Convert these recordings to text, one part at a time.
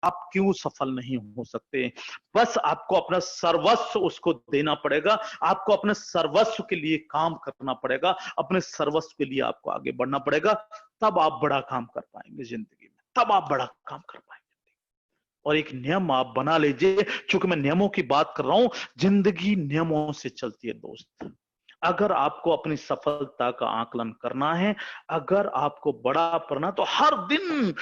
आप क्यों सफल नहीं हो सकते। बस आपको अपना सर्वस्व उसको देना पड़ेगा, आपको अपने सर्वस्व के लिए काम करना पड़ेगा, अपने सर्वस्व के लिए आपको आगे बढ़ना पड़ेगा, तब आप बड़ा काम कर पाएंगे जिंदगी में, तब आप बड़ा काम कर पाएंगे। और एक नियम आप बना लीजिए, चूंकि मैं नियमों की बात कर रहा हूं, जिंदगी नियमों से चलती है दोस्त। अगर आपको अपनी सफलता का आकलन करना है, अगर आपको बड़ा करना, तो हर दिन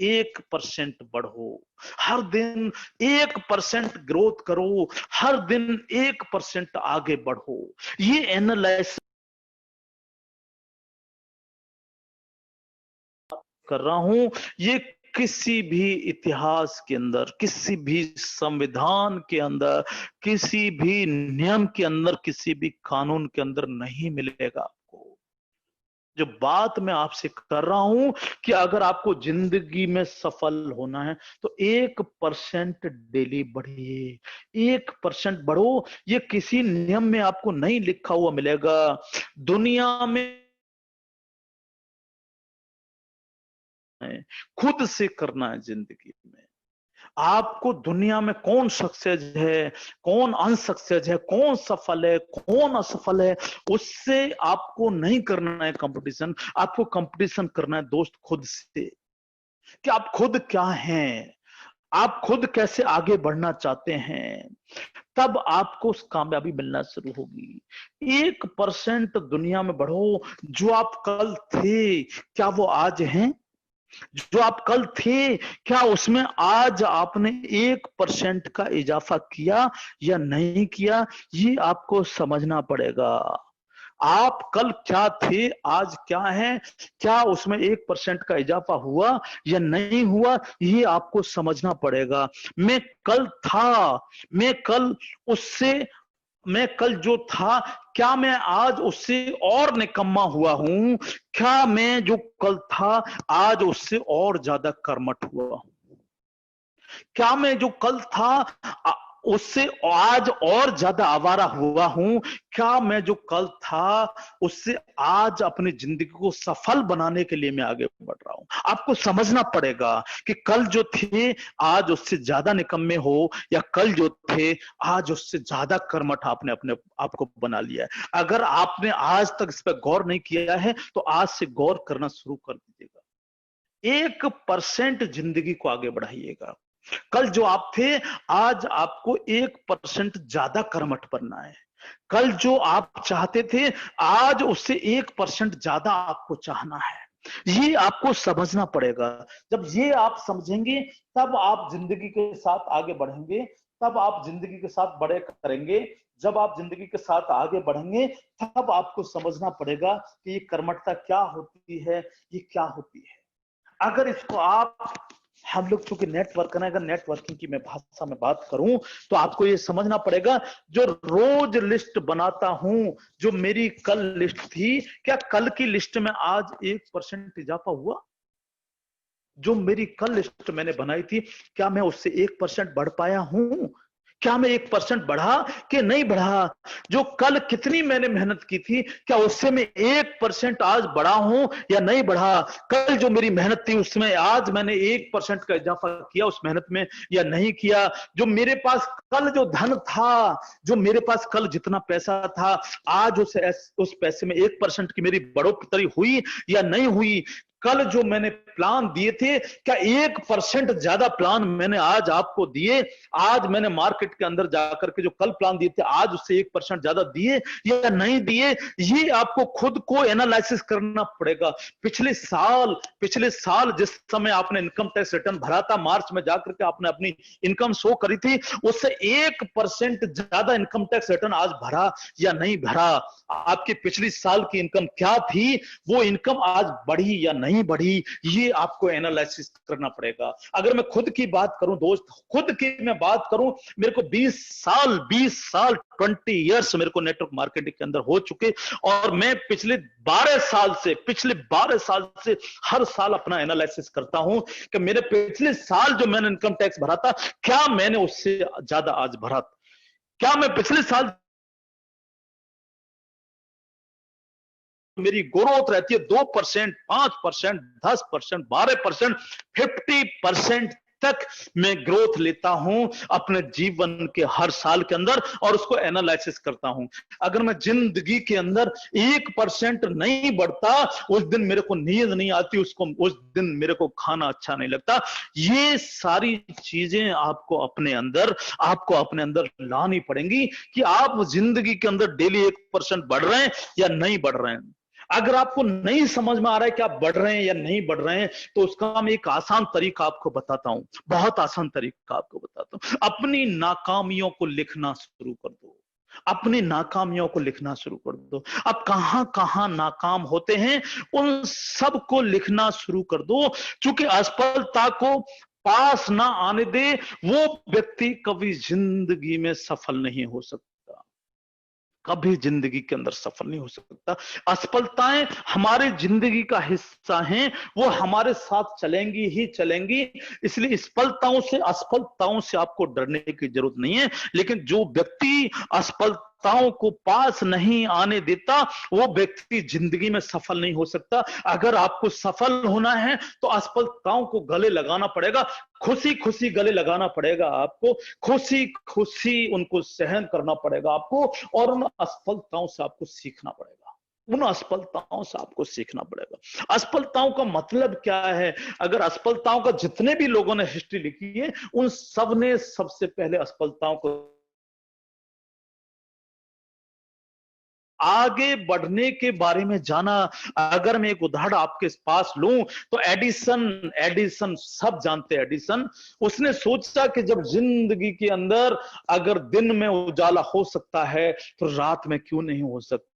1% बढ़ो, हर दिन 1% ग्रोथ करो, हर दिन 1% आगे बढ़ो। ये एनालाइसिस कर रहा हूं, ये किसी भी इतिहास के अंदर, किसी भी संविधान के अंदर, किसी भी नियम के अंदर, किसी भी कानून के अंदर नहीं मिलेगा आपको। जो बात मैं आपसे कर रहा हूं कि अगर आपको जिंदगी में सफल होना है तो 1% डेली बढ़िए, 1% बढ़ो। ये किसी नियम में आपको नहीं लिखा हुआ मिलेगा। दुनिया में खुद से करना है जिंदगी में। आपको दुनिया में कौन सक्सेस है, कौन अनसक्सेस है, कौन सफल है, कौन असफल है, उससे आपको नहीं करना है कंपटीशन। आपको कंपटीशन करना है दोस्त खुद से, कि आप खुद क्या हैं, आप खुद कैसे आगे बढ़ना चाहते हैं। तब आपको कामयाबी मिलना शुरू होगी। 1% दुनिया में बढ़ो। जो आप कल थे, क्या वो आज हैं? जो आप कल थे, क्या उसमें आज आपने 1% का इजाफा किया या नहीं किया? ये आपको समझना पड़ेगा। आप कल क्या थे, आज क्या है, क्या उसमें 1% का इजाफा हुआ या नहीं हुआ, ये आपको समझना पड़ेगा। मैं कल था, मैं कल उससे मैं कल जो था, क्या मैं आज उससे और निकम्मा हुआ हूं? क्या मैं जो कल था आज उससे और ज्यादा कर्मठ हुआ हूं? क्या मैं जो कल था उससे आज और ज्यादा आवारा हुआ हूं? क्या मैं जो कल था उससे आज अपनी जिंदगी को सफल बनाने के लिए मैं आगे बढ़ रहा हूं? आपको समझना पड़ेगा कि कल जो थे आज उससे ज्यादा निकम्मे हो, या कल जो थे आज उससे ज्यादा कर्मठ आपने अपने आप को बना लिया है। अगर आपने आज तक इस पर गौर नहीं किया है तो आज से गौर करना शुरू कर दीजिएगा। 1% जिंदगी को आगे बढ़ाइएगा। कल जो आप थे, आज आपको 1% ज्यादा कर्मठ बनना है। कल जो आप चाहते थे, आज उससे 1% ज्यादा आपको चाहना है। ये आपको समझना पड़ेगा। जब ये आप समझेंगे, तब आप जिंदगी के साथ आगे बढ़ेंगे, तब आप जिंदगी के साथ बड़े करेंगे। जब आप जिंदगी के साथ आगे बढ़ेंगे, तब आपको समझना पड़ेगा कि ये कर्मठता क्या होती है, ये क्या होती है। अगर इसको आप, हम लोग चूंकि नेटवर्क है, अगर नेटवर्किंग की मैं भाषा में बात करूं, तो आपको ये समझना पड़ेगा, जो रोज लिस्ट बनाता हूं, जो मेरी कल लिस्ट थी, क्या कल की लिस्ट में आज 1% इजाफा हुआ? जो मेरी कल लिस्ट मैंने बनाई थी, क्या मैं उससे 1% बढ़ पाया हूं? क्या मैं 1% बढ़ा कि नहीं बढ़ा? जो कल कितनी मैंने मेहनत की थी, क्या उससे मैं 1% आज बढ़ा हूं या नहीं बढ़ा? कल जो मेरी मेहनत थी उसमें आज मैंने 1% का इजाफा किया उस मेहनत में या नहीं किया? जो मेरे पास कल जो धन था, जो मेरे पास कल जितना पैसा था, आज उस पैसे में 1% की मेरी बढ़ोतरी हुई या नहीं हुई? कल जो मैंने प्लान दिए थे, क्या 1% ज्यादा प्लान मैंने आज आपको दिए? आज मैंने मार्केट के अंदर जाकर के जो कल प्लान दिए थे, आज उससे 1% ज्यादा दिए या नहीं दिए? ये आपको खुद को एनालिसिस करना पड़ेगा। पिछले साल जिस समय आपने इनकम टैक्स रिटर्न भरा था, मार्च में जाकर के आपने अपनी इनकम शो करी थी, उससे 1% ज्यादा इनकम टैक्स रिटर्न आज भरा या नहीं भरा? आपकी पिछली साल की इनकम क्या थी, वो इनकम आज बढ़ी या नहीं बढ़ी, ये आपको एनालिसिस करना पड़ेगा। अगर मैं खुद की बात करूं दोस्त, खुद की मैं बात करूं, मेरे को 20 साल 20 इयर्स मेरे को नेटवर्क मार्केटिंग के अंदर हो चुके, और मैं पिछले 12 साल से हर साल अपना एनालिसिस करता हूं कि मेरे पिछले साल जो मैंने इनकम टैक्स भरा था, क्या मैंने उससे ज्यादा आज भरा? क्या मैं पिछले साल मेरी ग्रोथ रहती है 2%, 5%, 10%, 12%, 50% तक मैं ग्रोथ लेता हूं अपने जीवन के हर साल के अंदर, और उसको एनालिसिस करता हूं। अगर मैं जिंदगी के अंदर 1% नहीं बढ़ता, उस दिन मेरे को नींद नहीं आती, उस दिन मेरे को खाना अच्छा नहीं लगता। ये सारी चीजें आपको अपने अंदर लानी पड़ेंगी कि आप जिंदगी के अंदर डेली 1% बढ़ रहे हैं या नहीं बढ़ रहे हैं। अगर आपको नहीं समझ में आ रहा है कि आप बढ़ रहे हैं या नहीं बढ़ रहे हैं, तो उसका मैं एक आसान तरीका आपको बताता हूं, बहुत आसान तरीका आपको बताता हूं। अपनी नाकामियों को लिखना शुरू कर दो, अपनी नाकामियों को लिखना शुरू कर दो। अब कहां कहां नाकाम होते हैं उन सब को लिखना शुरू कर दो, क्योंकि असफलता को पास ना आने दे वो व्यक्ति कभी जिंदगी में सफल नहीं हो सकता, कभी जिंदगी के अंदर सफल नहीं हो सकता। असफलताएं हमारे जिंदगी का हिस्सा हैं, वो हमारे साथ चलेंगी ही चलेंगी। इसलिए असफलताओं से आपको डरने की जरूरत नहीं है। लेकिन जो व्यक्ति असफलताओं को पास नहीं आने देता, वो व्यक्ति जिंदगी में सफल नहीं हो सकता। अगर आपको सफल होना है तो असफलताओं को गले लगाना पड़ेगा, खुशी खुशी गले लगाना पड़ेगा आपको, खुशी खुशी उनको सहन करना पड़ेगा आपको, और उन असफलताओं से आपको सीखना पड़ेगा, उन असफलताओं से आपको सीखना पड़ेगा। असफलताओं का मतलब क्या है? अगर असफलताओं का जितने भी लोगों ने हिस्ट्री लिखी है, उन सब ने सबसे पहले असफलताओं को आगे बढ़ने के बारे में जाना। अगर मैं एक उदाहरण आपके पास लूं तो एडिसन सब जानते हैं। एडिसन, उसने सोचा कि जब जिंदगी के अंदर अगर दिन में उजाला हो सकता है तो रात में क्यों नहीं हो सकता,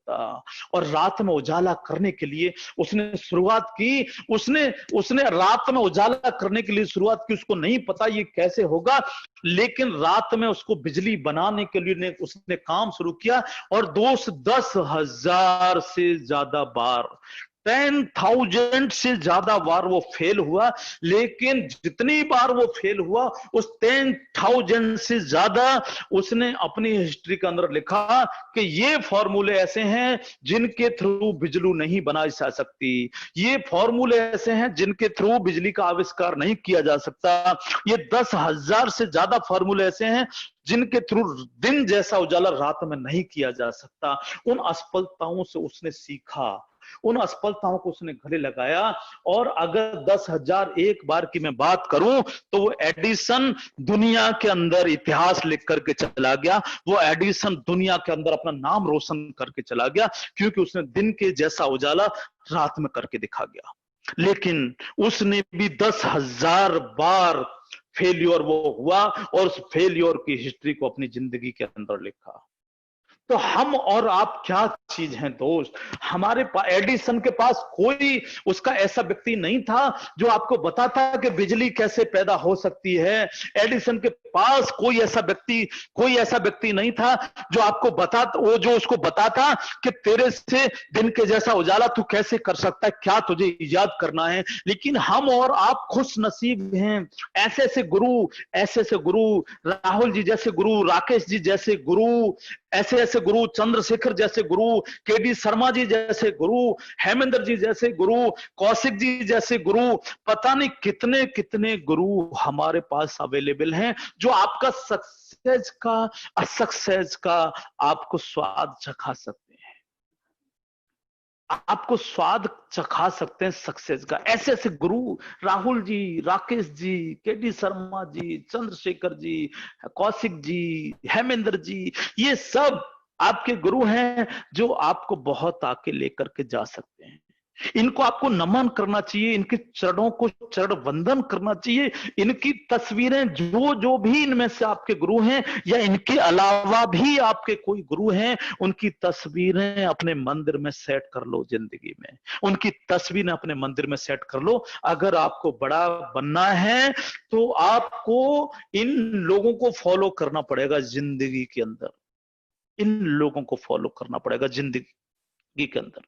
और रात में उजाला करने के लिए उसने शुरुआत की। उसने रात में उजाला करने के लिए शुरुआत की। उसको नहीं पता ये कैसे होगा, लेकिन रात में उसको बिजली बनाने के लिए उसने काम शुरू किया, और 10,000 से ज्यादा बार, 10,000 से ज्यादा बार वो फेल हुआ। लेकिन जितनी बार वो फेल हुआ, उस 10,000 से ज्यादा उसने अपनी हिस्ट्री के अंदर लिखा कि ये फॉर्मूले ऐसे हैं जिनके थ्रू बिजली नहीं बनाई जा सकती, ये फॉर्मूले ऐसे हैं जिनके थ्रू बिजली का आविष्कार नहीं किया जा सकता, ये 10,000 से ज्यादा फॉर्मूले ऐसे हैं जिनके थ्रू दिन जैसा उजाला रात में नहीं किया जा सकता। उन असफलताओं से उसने सीखा, उन असफलताओं को उसने गले लगाया। और अगर 10,001 बार की मैं बात करूं तो वो एडिसन दुनिया के अंदर इतिहास लिख करके चला गया। वो एडिसन दुनिया के अंदर अपना नाम रोशन करके चला गया, क्योंकि उसने दिन के जैसा उजाला रात में करके दिखा गया। लेकिन उसने भी 10,000 बार फेल्योर वो हुआ, और उस फेल्योर की हिस्ट्री को अपनी जिंदगी के अंदर लिखा। तो हम और आप क्या चीज हैं दोस्त? हमारे एडिसन के पास कोई उसका ऐसा व्यक्ति नहीं था जो आपको बताता कि बिजली कैसे पैदा हो सकती है। एडिसन के पास कोई ऐसा व्यक्ति नहीं था जो आपको जो उसको बताता कि तेरे से दिन के जैसा उजाला तू कैसे कर सकता है, क्या तुझे इजाद करना है। लेकिन हम और आप खुश नसीब हैं, ऐसे ऐसे गुरु, राहुल जी जैसे गुरु, राकेश जी जैसे गुरु, ऐसे ऐसे गुरु, चंद्रशेखर जैसे गुरु, केडी शर्मा जी जैसे गुरु, हेमेंद्र जी जैसे गुरु, कौशिक जी जैसे गुरु, पता नहीं कितने कितने गुरु हमारे पास अवेलेबल हैं, जो आपका सक्सेस का, असक्सेस का आपको स्वाद चखा सकते हैं, आपको स्वाद चखा सकते हैं सक्सेस का। ऐसे ऐसे गुरु, राहुल जी, राकेश जी, केडी शर्मा जी, चंद्रशेखर जी, कौशिक जी, हेमेंद्र जी, ये सब आपके गुरु हैं जो आपको बहुत आके लेकर के जा सकते हैं। इनको आपको नमन करना चाहिए, इनके चरणों को चरण वंदन करना चाहिए। इनकी तस्वीरें, जो भी इनमें से आपके गुरु हैं या इनके अलावा भी आपके कोई गुरु हैं, उनकी तस्वीरें अपने मंदिर में सेट कर लो। जिंदगी में उनकी तस्वीरें अपने मंदिर में सेट कर लो। अगर आपको बड़ा बनना है तो आपको इन लोगों को फॉलो करना पड़ेगा जिंदगी के अंदर, इन लोगों को फॉलो करना पड़ेगा जिंदगी के अंदर।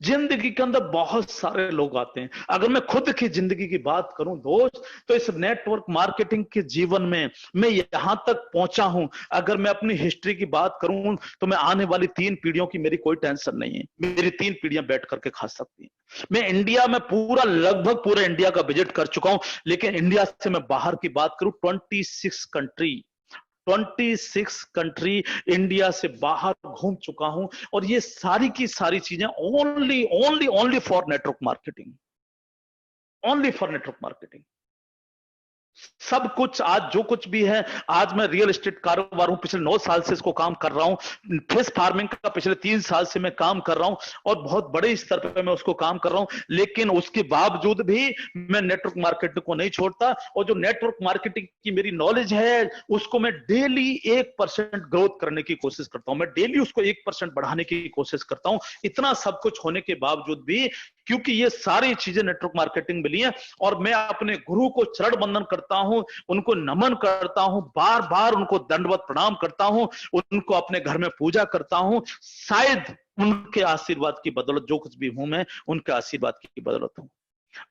जिंदगी के अंदर बहुत सारे लोग आते हैं। अगर मैं खुद की जिंदगी की बात करूं दोस्त, तो इस नेटवर्क मार्केटिंग के जीवन में मैं यहां तक पहुंचा हूं। अगर मैं अपनी हिस्ट्री की बात करूं तो मैं आने वाली 3 पीढ़ियों की मेरी कोई टेंशन नहीं है। मेरी 3 पीढ़ियां बैठ करके खा सकती हैं। मैं इंडिया में पूरा, लगभग पूरे इंडिया का विजिट कर चुका हूं। लेकिन इंडिया से मैं बाहर की बात करूं, 26 कंट्री इंडिया से बाहर घूम चुका हूं। और ये सारी की सारी चीजें only only only for network marketing, only for network marketing. सब कुछ आज जो कुछ भी है, आज मैं रियल एस्टेट कारोबार हूं, पिछले 9 साल से इसको काम कर रहा हूं। फिश फार्मिंग का पिछले 3 साल से मैं काम कर रहा हूं और बहुत बड़े स्तर पर मैं उसको काम कर रहा हूं। लेकिन उसके बावजूद भी मैं नेटवर्क मार्केटिंग को नहीं छोड़ता। और जो नेटवर्क मार्केटिंग की मेरी नॉलेज है, उसको मैं डेली 1% ग्रोथ करने की कोशिश करता हूं। मैं डेली उसको 1% बढ़ाने की कोशिश करता हूं। इतना सब कुछ होने के बावजूद भी, क्योंकि ये सारी चीजें नेटवर्क मार्केटिंग मिली है। और मैं अपने गुरु को चरण बंदन करता हूं, उनको नमन करता हूं, बार बार उनको दंडवत प्रणाम करता हूं, उनको अपने घर में पूजा करता हूं। शायद उनके आशीर्वाद की बदौलत जो कुछ भी हूं मैं, उनके आशीर्वाद की बदौलत हूं।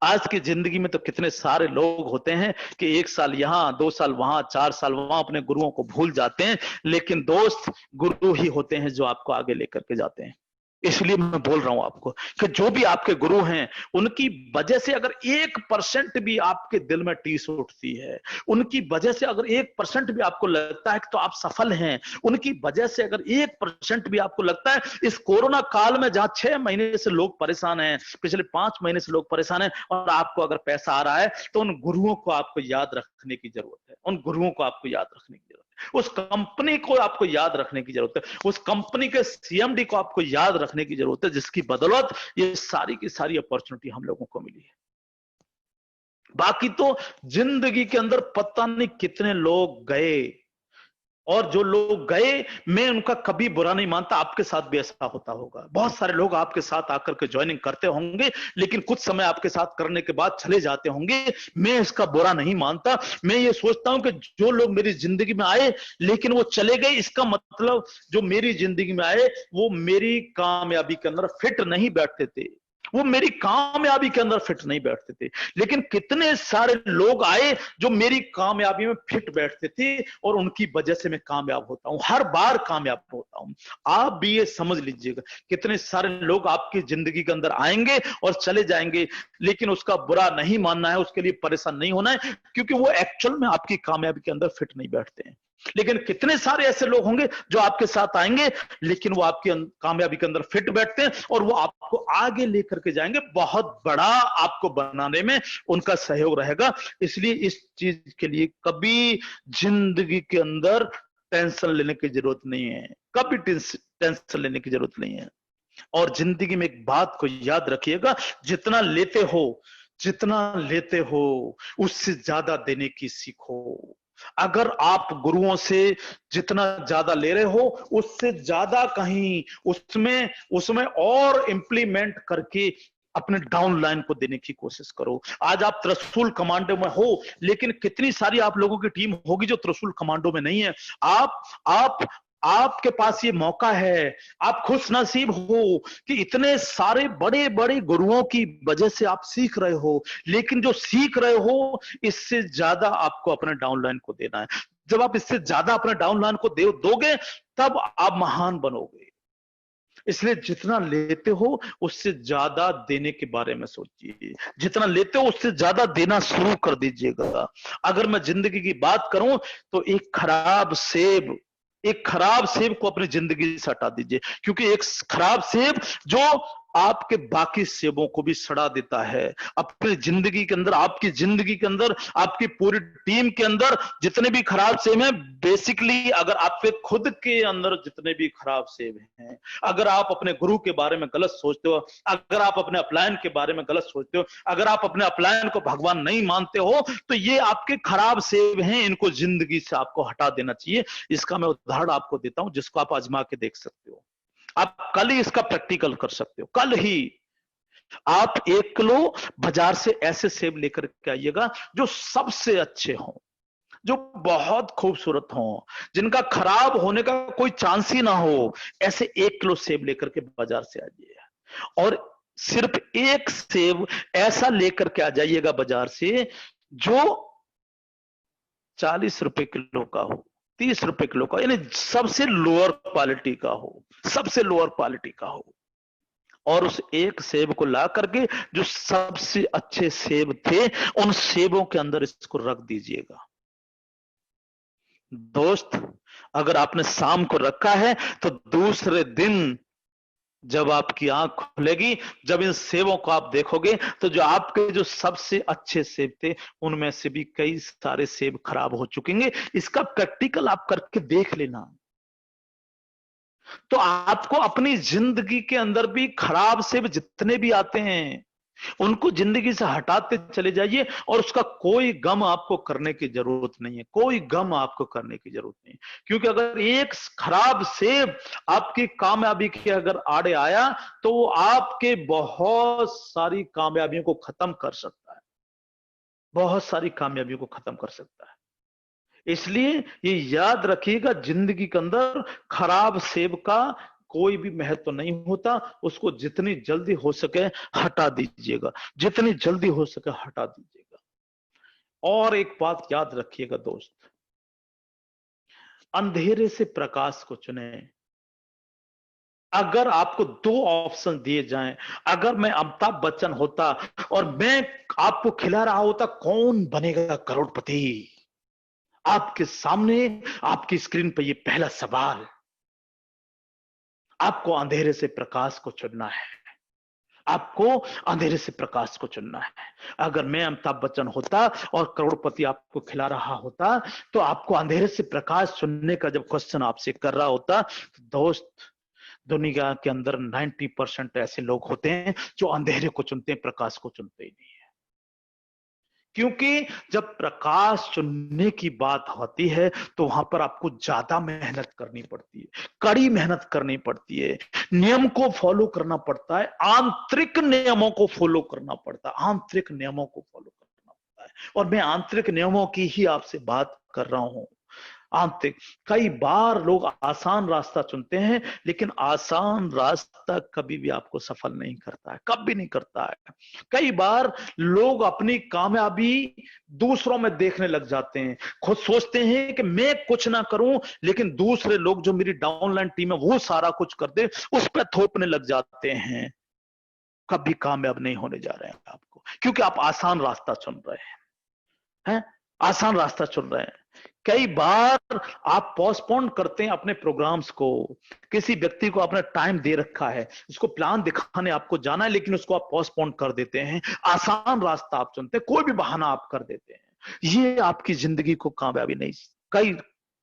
आज की जिंदगी में तो कितने सारे लोग होते हैं कि 1 साल यहां, 2 साल वहां, 4 साल वहां अपने गुरुओं को भूल जाते हैं। लेकिन दोस्त, गुरु ही होते हैं जो आपको आगे लेकर के जाते हैं। इसलिए मैं बोल रहा हूं आपको कि जो भी आपके गुरु हैं, उनकी वजह से अगर 1% भी आपके दिल में टीस उठती है, उनकी वजह से अगर 1% भी आपको लगता है कि तो आप सफल हैं, उनकी वजह से अगर 1% भी आपको लगता है, इस कोरोना काल में जहां 6 महीने से लोग परेशान हैं, पिछले 5 महीने से लोग परेशान हैं, और आपको अगर पैसा आ रहा है, तो उन गुरुओं को आपको याद रखने की जरूरत है। उन गुरुओं को आपको याद रखने की जरूरत है। उस कंपनी को आपको याद रखने की जरूरत है। उस कंपनी के सीएमडी को आपको याद रखने की जरूरत है, जिसकी बदौलत ये सारी की सारी अपॉर्चुनिटी हम लोगों को मिली है। बाकी तो जिंदगी के अंदर पता नहीं कितने लोग गए, और जो लोग गए, मैं उनका कभी बुरा नहीं मानता। आपके साथ भी ऐसा होता होगा। बहुत सारे लोग आपके साथ आकर के ज्वाइनिंग करते होंगे, लेकिन कुछ समय आपके साथ करने के बाद चले जाते होंगे। मैं इसका बुरा नहीं मानता। मैं ये सोचता हूं कि जो लोग मेरी जिंदगी में आए लेकिन वो चले गए, इसका मतलब जो मेरी जिंदगी में आए वो मेरी कामयाबी के अंदर फिट नहीं बैठते थे, वो मेरी कामयाबी के अंदर फिट नहीं बैठते थे। लेकिन कितने सारे लोग आए जो मेरी कामयाबी में फिट बैठते थे, और उनकी वजह से मैं कामयाब होता हूं, हर बार कामयाब होता हूं। आप भी ये समझ लीजिएगा, कितने सारे लोग आपकी जिंदगी के अंदर आएंगे और चले जाएंगे, लेकिन उसका बुरा नहीं मानना है, उसके लिए परेशान नहीं होना है, क्योंकि वो एक्चुअल में आपकी कामयाबी के अंदर फिट नहीं बैठते हैं। लेकिन कितने सारे ऐसे लोग होंगे जो आपके साथ आएंगे, लेकिन वो आपकी कामयाबी के अंदर फिट बैठते हैं, और वो आपको आगे लेकर के जाएंगे। बहुत बड़ा आपको बनाने में उनका सहयोग रहेगा। इसलिए इस चीज के लिए कभी जिंदगी के अंदर टेंशन लेने की जरूरत नहीं है, कभी टेंशन लेने की जरूरत नहीं है। और जिंदगी में एक बात को याद रखिएगा, जितना लेते हो उससे ज्यादा देने की सीखो। अगर आप गुरुओं से जितना ज्यादा ले रहे हो, उससे ज्यादा कहीं उसमें उसमें और इंप्लीमेंट करके अपने डाउन लाइन को देने की कोशिश करो। आज आप त्रिशूल कमांडो में हो, लेकिन कितनी सारी आप लोगों की टीम होगी जो त्रिशूल कमांडो में नहीं है। आप आपके पास ये मौका है, आप खुश नसीब हो कि इतने सारे बड़े बड़े गुरुओं की वजह से आप सीख रहे हो। लेकिन जो सीख रहे हो, इससे ज्यादा आपको अपने डाउनलाइन को देना है। जब आप इससे ज्यादा अपने डाउनलाइन को दोगे, तब आप महान बनोगे। इसलिए जितना लेते हो उससे ज्यादा देने के बारे में सोचिए। जितना लेते हो उससे ज्यादा देना शुरू कर दीजिएगा। अगर मैं जिंदगी की बात करूं तो एक खराब सेब को अपनी जिंदगी से हटा दीजिए, क्योंकि एक खराब सेब जो आपके बाकी सेबों को भी सड़ा देता है। अपनी जिंदगी के अंदर, आपकी जिंदगी के अंदर, आपकी पूरी टीम के अंदर जितने भी खराब सेब हैं, बेसिकली अगर आपके खुद के अंदर जितने भी खराब सेब हैं, अगर आप अपने गुरु के बारे में गलत सोचते हो, अगर आप अपने अपलायन के बारे में गलत सोचते हो, अगर आप अपने अपलायन को भगवान नहीं मानते हो, तो ये आपके खराब सेब हैं। इनको जिंदगी से आपको हटा देना चाहिए। इसका मैं उदाहरण आपको देता हूं, जिसको आप आजमा के देख सकते हो। आप कल ही इसका प्रैक्टिकल कर सकते हो। कल ही आप 1 किलो बाजार से ऐसे सेब लेकर के आइएगा जो सबसे अच्छे हों, जो बहुत खूबसूरत हों, जिनका खराब होने का कोई चांस ही ना हो। ऐसे 1 किलो सेब लेकर के बाजार से आइए, और सिर्फ एक सेब ऐसा लेकर के आ जाइएगा बाजार से जो 40 रुपए किलो का हो, 30 रुपए किलो का, यानी सबसे लोअर क्वालिटी का हो, सबसे लोअर क्वालिटी का हो। और उस एक सेब को ला करके जो सबसे अच्छे सेब थे उन सेबों के अंदर इसको रख दीजिएगा। दोस्त, अगर आपने शाम को रखा है तो दूसरे दिन जब आपकी आंख खुलेगी, जब इन सेबों को आप देखोगे तो जो आपके जो सबसे अच्छे सेब थे उनमें से भी कई सारे सेब खराब हो चुकेंगे। इसका प्रैक्टिकल आप करके देख लेना। तो आपको अपनी जिंदगी के अंदर भी खराब सेब जितने भी आते हैं उनको जिंदगी से हटाते चले जाइए, और उसका कोई गम आपको करने की जरूरत नहीं है, कोई गम आपको करने की जरूरत नहीं है। क्योंकि अगर एक खराब सेब आपकी कामयाबी के अगर आड़े आया तो वो आपके बहुत सारी कामयाबियों को खत्म कर सकता है, बहुत सारी कामयाबियों को खत्म कर सकता है। इसलिए ये याद रखिएगा, जिंदगी के अंदर खराब सेब का कोई भी महत्व नहीं होता। उसको जितनी जल्दी हो सके हटा दीजिएगा, जितनी जल्दी हो सके हटा दीजिएगा। और एक बात याद रखिएगा दोस्त, अंधेरे से प्रकाश को चुने। अगर आपको दो ऑप्शन दिए जाएं, अगर मैं अमिताभ बच्चन होता और मैं आपको खिला रहा होता कौन बनेगा करोड़पति, आपके सामने आपकी स्क्रीन पर यह पहला सवाल, आपको अंधेरे से प्रकाश को चुनना है, आपको अंधेरे से प्रकाश को चुनना है। अगर मैं अमिताभ बच्चन होता और करोड़पति आपको खिला रहा होता तो आपको अंधेरे से प्रकाश चुनने का जब क्वेश्चन आपसे कर रहा होता, तो दोस्त दुनिया के अंदर 90% ऐसे लोग होते हैं जो अंधेरे को चुनते हैं, प्रकाश को चुनते ही नहीं है। क्योंकि जब प्रकाश चुनने की बात होती है तो वहां पर आपको ज्यादा मेहनत करनी पड़ती है, कड़ी मेहनत करनी पड़ती है, नियम को फॉलो करना पड़ता है, आंतरिक नियमों को फॉलो करना पड़ता है, आंतरिक नियमों को फॉलो करना पड़ता है। और मैं आंतरिक नियमों की ही आपसे बात कर रहा हूं। आंतरिक, कई बार लोग आसान रास्ता चुनते हैं, लेकिन आसान रास्ता कभी भी आपको सफल नहीं करता है, कभी नहीं करता है। कई बार लोग अपनी कामयाबी दूसरों में देखने लग जाते हैं, खुद सोचते हैं कि मैं कुछ ना करूं लेकिन दूसरे लोग जो मेरी डाउनलाइन टीम है वो सारा कुछ कर दे, उस पर थोपने लग जाते हैं। कभी कामयाब नहीं होने जा रहे हैं आपको, क्योंकि आप आसान रास्ता चुन रहे हैं, आसान रास्ता चुन रहे हैं। कई बार आप पोस्टपोन करते हैं अपने प्रोग्राम्स को, किसी व्यक्ति को आपने टाइम दे रखा है, उसको प्लान दिखाने आपको जाना है, लेकिन उसको आप पोस्टपोन कर देते हैं, आसान रास्ता आप चुनते हैं, कोई भी बहाना आप कर देते हैं। ये आपकी जिंदगी को कामयाबी नहीं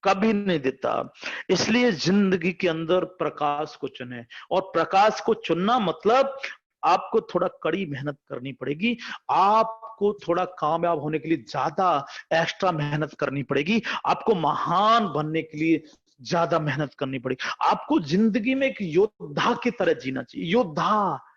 कभी नहीं देता। इसलिए जिंदगी के अंदर प्रकाश को चुने, और प्रकाश को चुनना मतलब आपको थोड़ा कड़ी मेहनत करनी पड़ेगी, आपको थोड़ा कामयाब होने के लिए ज्यादा एक्स्ट्रा मेहनत करनी पड़ेगी, आपको महान बनने के लिए ज्यादा मेहनत करनी पड़ेगी। आपको जिंदगी में एक योद्धा की तरह जीना चाहिए, योद्धा,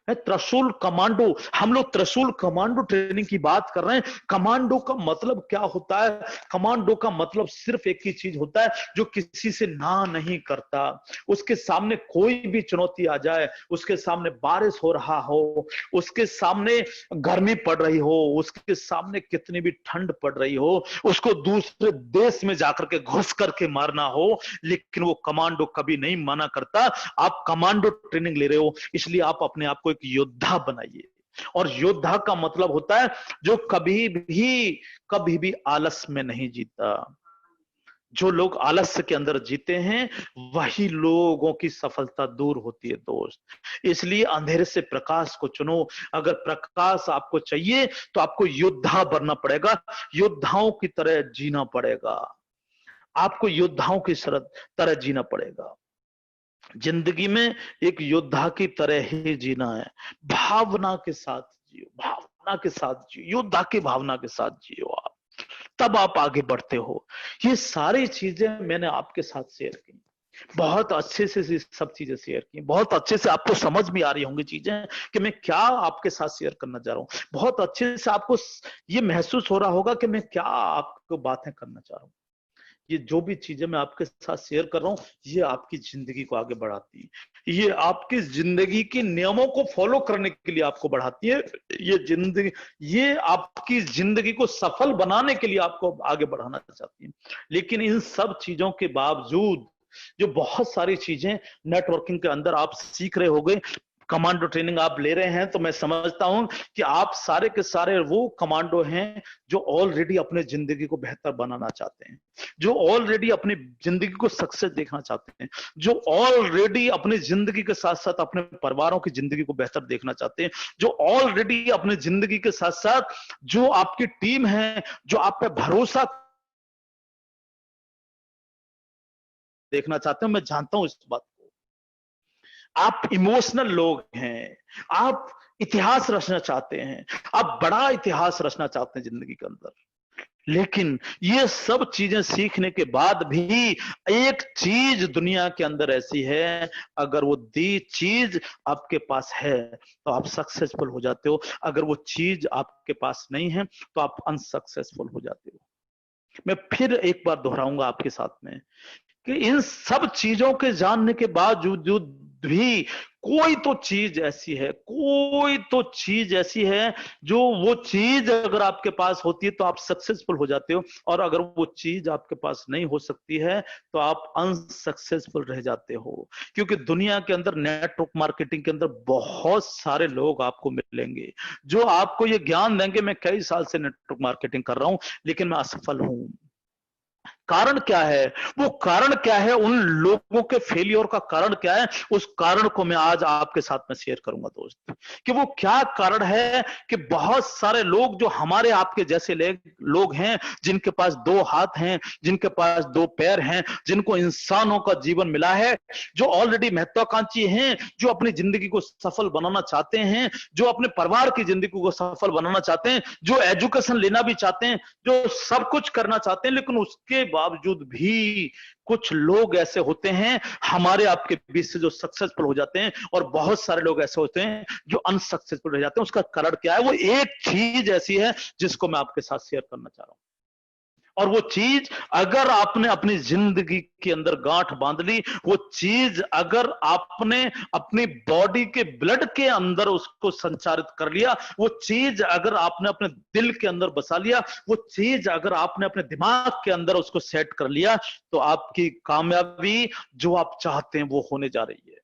त्रिशूल कमांडो। हम लोग त्रिशूल कमांडो ट्रेनिंग की बात कर रहे हैं। कमांडो का मतलब क्या होता है? कमांडो का मतलब सिर्फ एक ही चीज होता है, जो किसी से ना नहीं करता। उसके सामने कोई भी चुनौती आ जाए, उसके सामने बारिश हो रहा हो, उसके सामने गर्मी पड़ रही हो, उसके सामने कितनी भी ठंड पड़ रही हो, उसको दूसरे देश में जाकर के घुस करके मारना हो, लेकिन वो कमांडो कभी नहीं मना करता। आप कमांडो ट्रेनिंग ले रहे हो, इसलिए आप अपने आप को योद्धा बनाइए। और योद्धा का मतलब होता है जो कभी भी आलस में नहीं जीता। जो लोग आलस्य के अंदर जीते हैं वही लोगों की सफलता दूर होती है दोस्त। इसलिए अंधेरे से प्रकाश को चुनो। अगर प्रकाश आपको चाहिए तो आपको योद्धा बनना पड़ेगा, योद्धाओं की तरह जीना पड़ेगा, आपको योद्धाओं की तरह जीना पड़ेगा। जिंदगी में एक योद्धा की तरह ही जीना है, भावना के साथ जियो, भावना के साथ जियो, योद्धा की भावना के साथ जियो आप, तब आप आगे बढ़ते हो। ये सारी चीजें मैंने आपके साथ शेयर की, बहुत अच्छे से सब चीजें शेयर की, बहुत अच्छे से आपको समझ में आ रही होंगी चीजें कि मैं क्या आपके साथ शेयर करना चाह रहा हूं। बहुत अच्छे से आपको ये महसूस हो रहा होगा कि मैं क्या आपको बातें करना चाह रहा हूं। ये जो भी चीजें मैं आपके साथ शेयर कर रहा हूं, ये आपकी जिंदगी को आगे बढ़ाती है, ये आपकी जिंदगी के नियमों को फॉलो करने के लिए आपको बढ़ाती है। ये आपकी जिंदगी को सफल बनाने के लिए आपको आगे बढ़ाना चाहती है। लेकिन इन सब चीजों के बावजूद जो बहुत सारी चीजें नेटवर्किंग के अंदर आप सीख रहे होंगे, कमांडो ट्रेनिंग आप ले रहे हैं, तो मैं समझता हूं कि आप सारे के सारे वो कमांडो हैं जो ऑलरेडी अपने जिंदगी को बेहतर बनाना चाहते हैं, जो ऑलरेडी अपनी जिंदगी को सक्सेस देखना चाहते हैं, जो ऑलरेडी अपनी जिंदगी के साथ साथ अपने परिवारों की जिंदगी को बेहतर देखना चाहते हैं, जो ऑलरेडी अपनी जिंदगी के साथ साथ जो आपकी टीम है, जो आप पे भरोसा देखना चाहते हैं। मैं जानता हूं इस बात को। आप इमोशनल लोग हैं, आप इतिहास रचना चाहते हैं, आप बड़ा इतिहास रचना चाहते हैं जिंदगी के अंदर। लेकिन ये सब चीजें सीखने के बाद भी एक चीज दुनिया के अंदर ऐसी है, अगर वो दी चीज आपके पास है तो आप सक्सेसफुल हो जाते हो, अगर वो चीज आपके पास नहीं है तो आप अनसक्सेसफुल हो जाते हो। मैं फिर एक बार दोहराऊंगा आपके साथ में कि इन सब चीजों के जानने के बावजूद भी कोई तो चीज ऐसी है, कोई तो चीज ऐसी है जो वो चीज अगर आपके पास होती है तो आप सक्सेसफुल हो जाते हो, और अगर वो चीज आपके पास नहीं हो सकती है तो आप अनसक्सेसफुल रह जाते हो। क्योंकि दुनिया के अंदर नेटवर्क मार्केटिंग के अंदर बहुत सारे लोग आपको मिलेंगे जो आपको ये ज्ञान देंगे, मैं कई साल से नेटवर्क मार्केटिंग कर रहा हूं लेकिन मैं असफल हूं। कारण क्या है? वो कारण क्या है? उन लोगों के फेलियर का कारण क्या है? उस कारण को मैं आज आपके साथ में शेयर करूंगा दोस्त, कि वो क्या कारण है कि बहुत सारे लोग जो हमारे आपके जैसे लोग हैं, जिनके पास दो हाथ हैं, जिनके पास दो पैर हैं, जिनको इंसानों का जीवन मिला है, जो ऑलरेडी महत्वाकांक्षी हैं, जो अपनी जिंदगी को सफल बनाना चाहते हैं, जो अपने परिवार की जिंदगी को सफल बनाना चाहते हैं, जो एजुकेशन लेना भी चाहते हैं, जो सब कुछ करना चाहते हैं, लेकिन उसके बावजूद भी कुछ लोग ऐसे होते हैं हमारे आपके बीच से जो सक्सेसफुल हो जाते हैं, और बहुत सारे लोग ऐसे होते हैं जो अनसक्सेसफुल रह जाते हैं। उसका कारण क्या है? वो एक चीज ऐसी है जिसको मैं आपके साथ शेयर करना चाह रहा हूं। और वो चीज अगर आपने अपनी जिंदगी के अंदर गांठ बांध ली, वो चीज अगर आपने अपनी बॉडी के ब्लड के अंदर उसको संचारित कर लिया, वो चीज अगर आपने अपने दिल के अंदर बसा लिया, वो चीज अगर आपने अपने दिमाग के अंदर उसको सेट कर लिया, तो आपकी कामयाबी जो आप चाहते हैं वो होने जा रही है।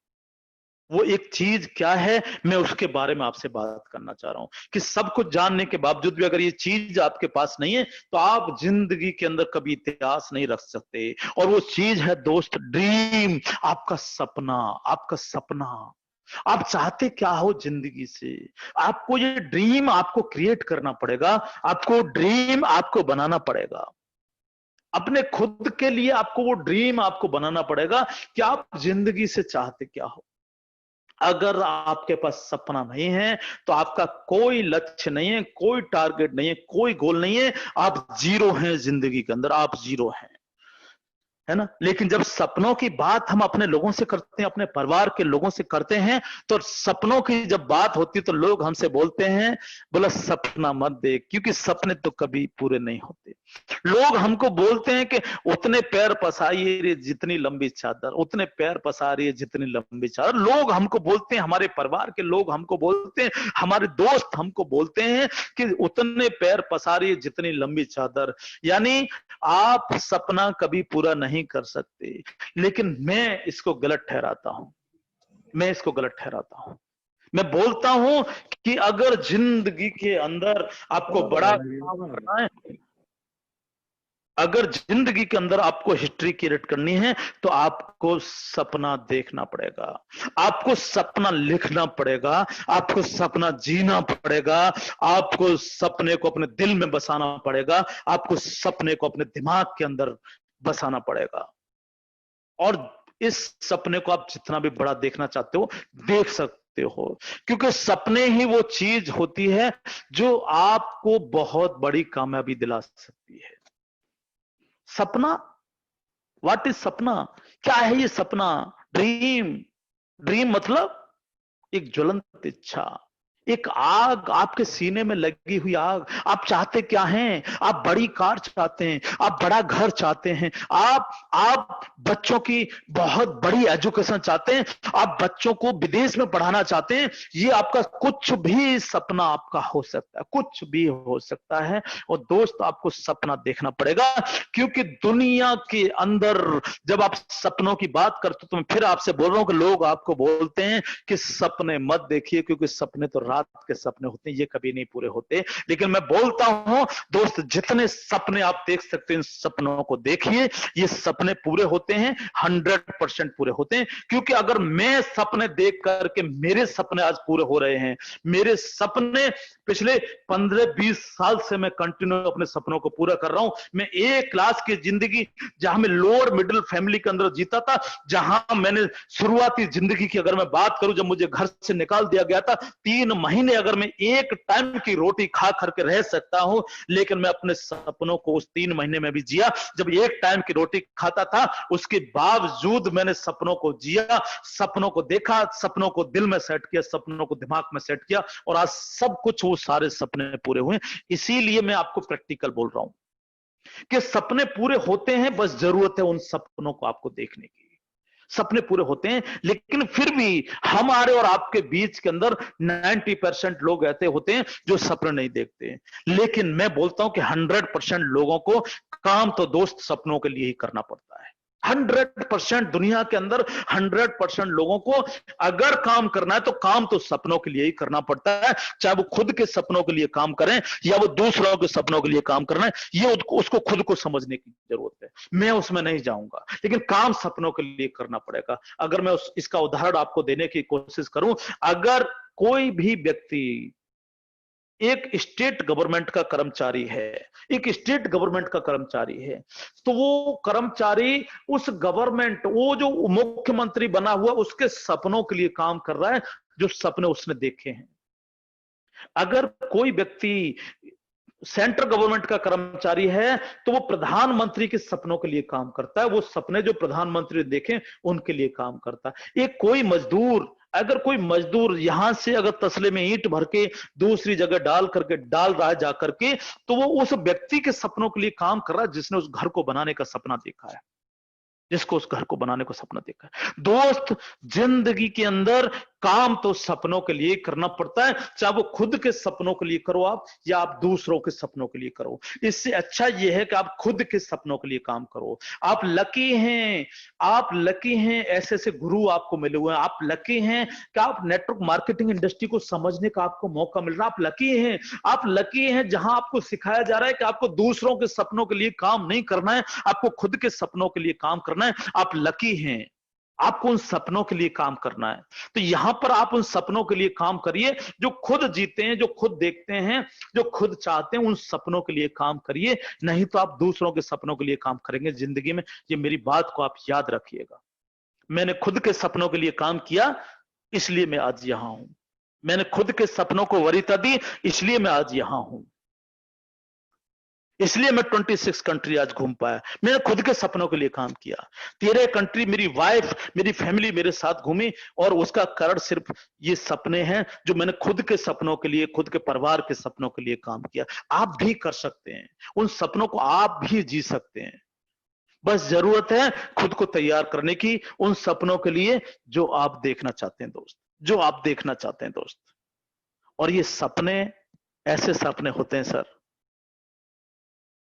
वो एक चीज क्या है, मैं उसके बारे में आपसे बात करना चाह रहा हूं कि सब कुछ जानने के बावजूद भी अगर ये चीज आपके पास नहीं है तो आप जिंदगी के अंदर कभी इतिहास नहीं रख सकते। और वो चीज है दोस्त, ड्रीम, आपका सपना। आपका सपना, आप चाहते क्या हो जिंदगी से? आपको ये ड्रीम आपको क्रिएट करना पड़ेगा, आपको ड्रीम आपको बनाना पड़ेगा। अपने खुद के लिए आपको वो ड्रीम आपको बनाना पड़ेगा कि आप जिंदगी से चाहते क्या हो। अगर आपके पास सपना नहीं है तो आपका कोई लक्ष्य नहीं है, कोई टारगेट नहीं है, कोई गोल नहीं है, आप जीरो हैं जिंदगी के अंदर, आप जीरो हैं, है ना। लेकिन जब सपनों की बात हम अपने लोगों से करते हैं, अपने परिवार के लोगों से करते हैं, तो सपनों की जब बात होती है तो लोग हमसे बोलते हैं, बोला सपना मत देख, क्योंकि सपने तो कभी पूरे नहीं होते। लोग हमको बोलते हैं कि उतने पैर पसारिए रे जितनी लंबी चादर, उतने पैर पसारिए जितनी लंबी चादर। लोग हमको बोलते हैं, हमारे परिवार के लोग हमको बोलते हैं, हमारे दोस्त हमको बोलते हैं कि उतने पैर पसारिए जितनी लंबी चादर। यानी आप सपना कभी पूरा नहीं कर सकते। लेकिन मैं इसको गलत ठहराता हूं, मैं इसको गलत ठहराता हूं। मैं बोलता हूं कि अगर जिंदगी के अंदर आपको बड़ा करना है, अगर जिंदगी के अंदर आपको हिस्ट्री क्रिएट करनी है, तो आपको सपना देखना पड़ेगा, आपको सपना लिखना पड़ेगा, आपको सपना जीना पड़ेगा, आपको सपने को अपने दिल में बसाना पड़ेगा, आपको सपने को अपने दिमाग के अंदर बसाना पड़ेगा। और इस सपने को आप जितना भी बड़ा देखना चाहते हो देख सकते हो, क्योंकि सपने ही वो चीज होती है जो आपको बहुत बड़ी कामयाबी दिला सकती है। सपना, व्हाट इज सपना? क्या है ये सपना? ड्रीम, ड्रीम मतलब एक ज्वलंत इच्छा, एक आग आपके सीने में लगी हुई आग। आप चाहते क्या हैं? आप बड़ी कार चाहते हैं, आप बड़ा घर चाहते हैं, आप बच्चों की बहुत बड़ी एजुकेशन चाहते हैं, आप बच्चों को विदेश में पढ़ाना चाहते हैं। ये आपका कुछ भी सपना आपका हो सकता है, कुछ भी हो सकता है। और दोस्त, आपको सपना देखना पड़ेगा, क्योंकि दुनिया के अंदर जब आप सपनों की बात करते हो, तो मैं फिर आपसे बोल रहा हूं कि लोग आपको बोलते हैं कि सपने मत देखिए, क्योंकि सपने तो रात के सपने होते हैं, ये कभी नहीं पूरे होते। लेकिन मैं बोलता हूं दोस्त, जितने सपने आप देख सकते हैं, इन सपनों को देखिए। ये सपने पूरे होते हैं, 100% पूरे होते हैं। क्योंकि अगर मैं सपने देख करके, मेरे सपने आज पूरे हो रहे हैं, मेरे सपने पिछले 15-20 साल से मैं कंटिन्यू अपने सपनों को पूरा कर रहा हूं। मैं एक क्लास की जिंदगी, जहां मैं लोअर मिडिल फैमिली के अंदर जीता था, जहां मैंने शुरुआती जिंदगी की अगर मैं बात करूं, जब मुझे घर से निकाल दिया गया था, 3 महीने अगर मैं एक टाइम की रोटी खा करके रह सकता हूं, लेकिन मैं अपने सपनों को उस 3 महीने में भी जिया। जब एक टाइम की रोटी खाता था, उसके बावजूद मैंने सपनों को जिया, सपनों को देखा, सपनों को दिल में सेट किया, सपनों को दिमाग में सेट किया, और आज सब कुछ, वो सारे सपने पूरे हुए। इसीलिए मैं आपको प्रैक्टिकल बोल रहा हूं कि सपने पूरे होते हैं, बस जरूरत है उन सपनों को आपको देखने की। सपने पूरे होते हैं, लेकिन फिर भी हमारे और आपके बीच के अंदर 90% लोग ऐसे होते हैं जो सपने नहीं देखते हैं। लेकिन मैं बोलता हूं कि 100% लोगों को काम तो दोस्त सपनों के लिए ही करना पड़ता है। 100% दुनिया के अंदर 100% लोगों को अगर काम करना है, तो काम तो सपनों के लिए ही करना पड़ता है। चाहे वो खुद के सपनों के लिए काम करें या वो दूसरों के सपनों के लिए काम करना है, ये उसको खुद को समझने की जरूरत है। मैं उसमें नहीं जाऊंगा, लेकिन काम सपनों के लिए करना पड़ेगा। अगर मैं इसका उदाहरण आपको देने की कोशिश करूं, अगर कोई भी व्यक्ति एक स्टेट गवर्नमेंट का कर्मचारी है, एक स्टेट गवर्नमेंट का कर्मचारी है, तो वो कर्मचारी उस गवर्नमेंट, वो जो मुख्यमंत्री बना हुआ, उसके सपनों के लिए काम कर रहा है, जो सपने उसने देखे हैं। अगर कोई व्यक्ति सेंट्रल गवर्नमेंट का कर्मचारी है, तो वो प्रधानमंत्री के सपनों के लिए काम करता है, वो सपने जो प्रधानमंत्री देखें उनके लिए काम करता है। एक कोई मजदूर, अगर कोई मजदूर यहां से अगर तसले में ईंट भर के दूसरी जगह डाल रहा है जाकर के, तो वो उस व्यक्ति के सपनों के लिए काम कर रहा है, जिसने उस घर को बनाने का सपना देखा है, जिसको उस घर को बनाने को सपना देखा है। दोस्त, जिंदगी के अंदर काम तो सपनों के लिए करना पड़ता है, चाहे वो खुद के सपनों के लिए करो आप, या आप दूसरों के सपनों के लिए करो। इससे अच्छा यह है कि आप खुद के सपनों के लिए काम करो। आप लकी हैं, आप लकी हैं, ऐसे ऐसे गुरु आपको मिले हुए हैं। आप लकी हैं कि आप नेटवर्क मार्केटिंग इंडस्ट्री को समझने का आपको मौका मिल रहा है। आप लकी हैं, आप लकी हैं जहां आपको सिखाया जा रहा है कि आपको दूसरों के सपनों के लिए काम नहीं करना है, आपको खुद के सपनों के लिए काम करना है। आप लकी हैं, आपको उन सपनों के लिए काम करना है। तो यहां पर आप उन सपनों के लिए काम करिए जो खुद जीते हैं, जो खुद देखते हैं, जो खुद चाहते हैं, उन सपनों के लिए काम करिए। नहीं तो आप दूसरों के सपनों के लिए काम करेंगे जिंदगी में। ये मेरी बात को आप याद रखिएगा। मैंने खुद के सपनों के लिए काम किया, इसलिए मैं आज यहां हूं। मैंने खुद के सपनों को वरीयता दी, इसलिए मैं आज यहां हूं। इसलिए मैं 26 कंट्री आज घूम पाया। मैंने खुद के सपनों के लिए काम किया। 13 कंट्री मेरी वाइफ, मेरी फैमिली मेरे साथ घूमी, और उसका कारण सिर्फ ये सपने हैं जो मैंने खुद के सपनों के लिए, खुद के परिवार के सपनों के लिए काम किया। आप भी कर सकते हैं, उन सपनों को आप भी जी सकते हैं। बस जरूरत है खुद को तैयार करने की, उन सपनों के लिए जो आप देखना चाहते हैं दोस्त, जो आप देखना चाहते हैं दोस्त। और ये सपने ऐसे सपने होते हैं सर,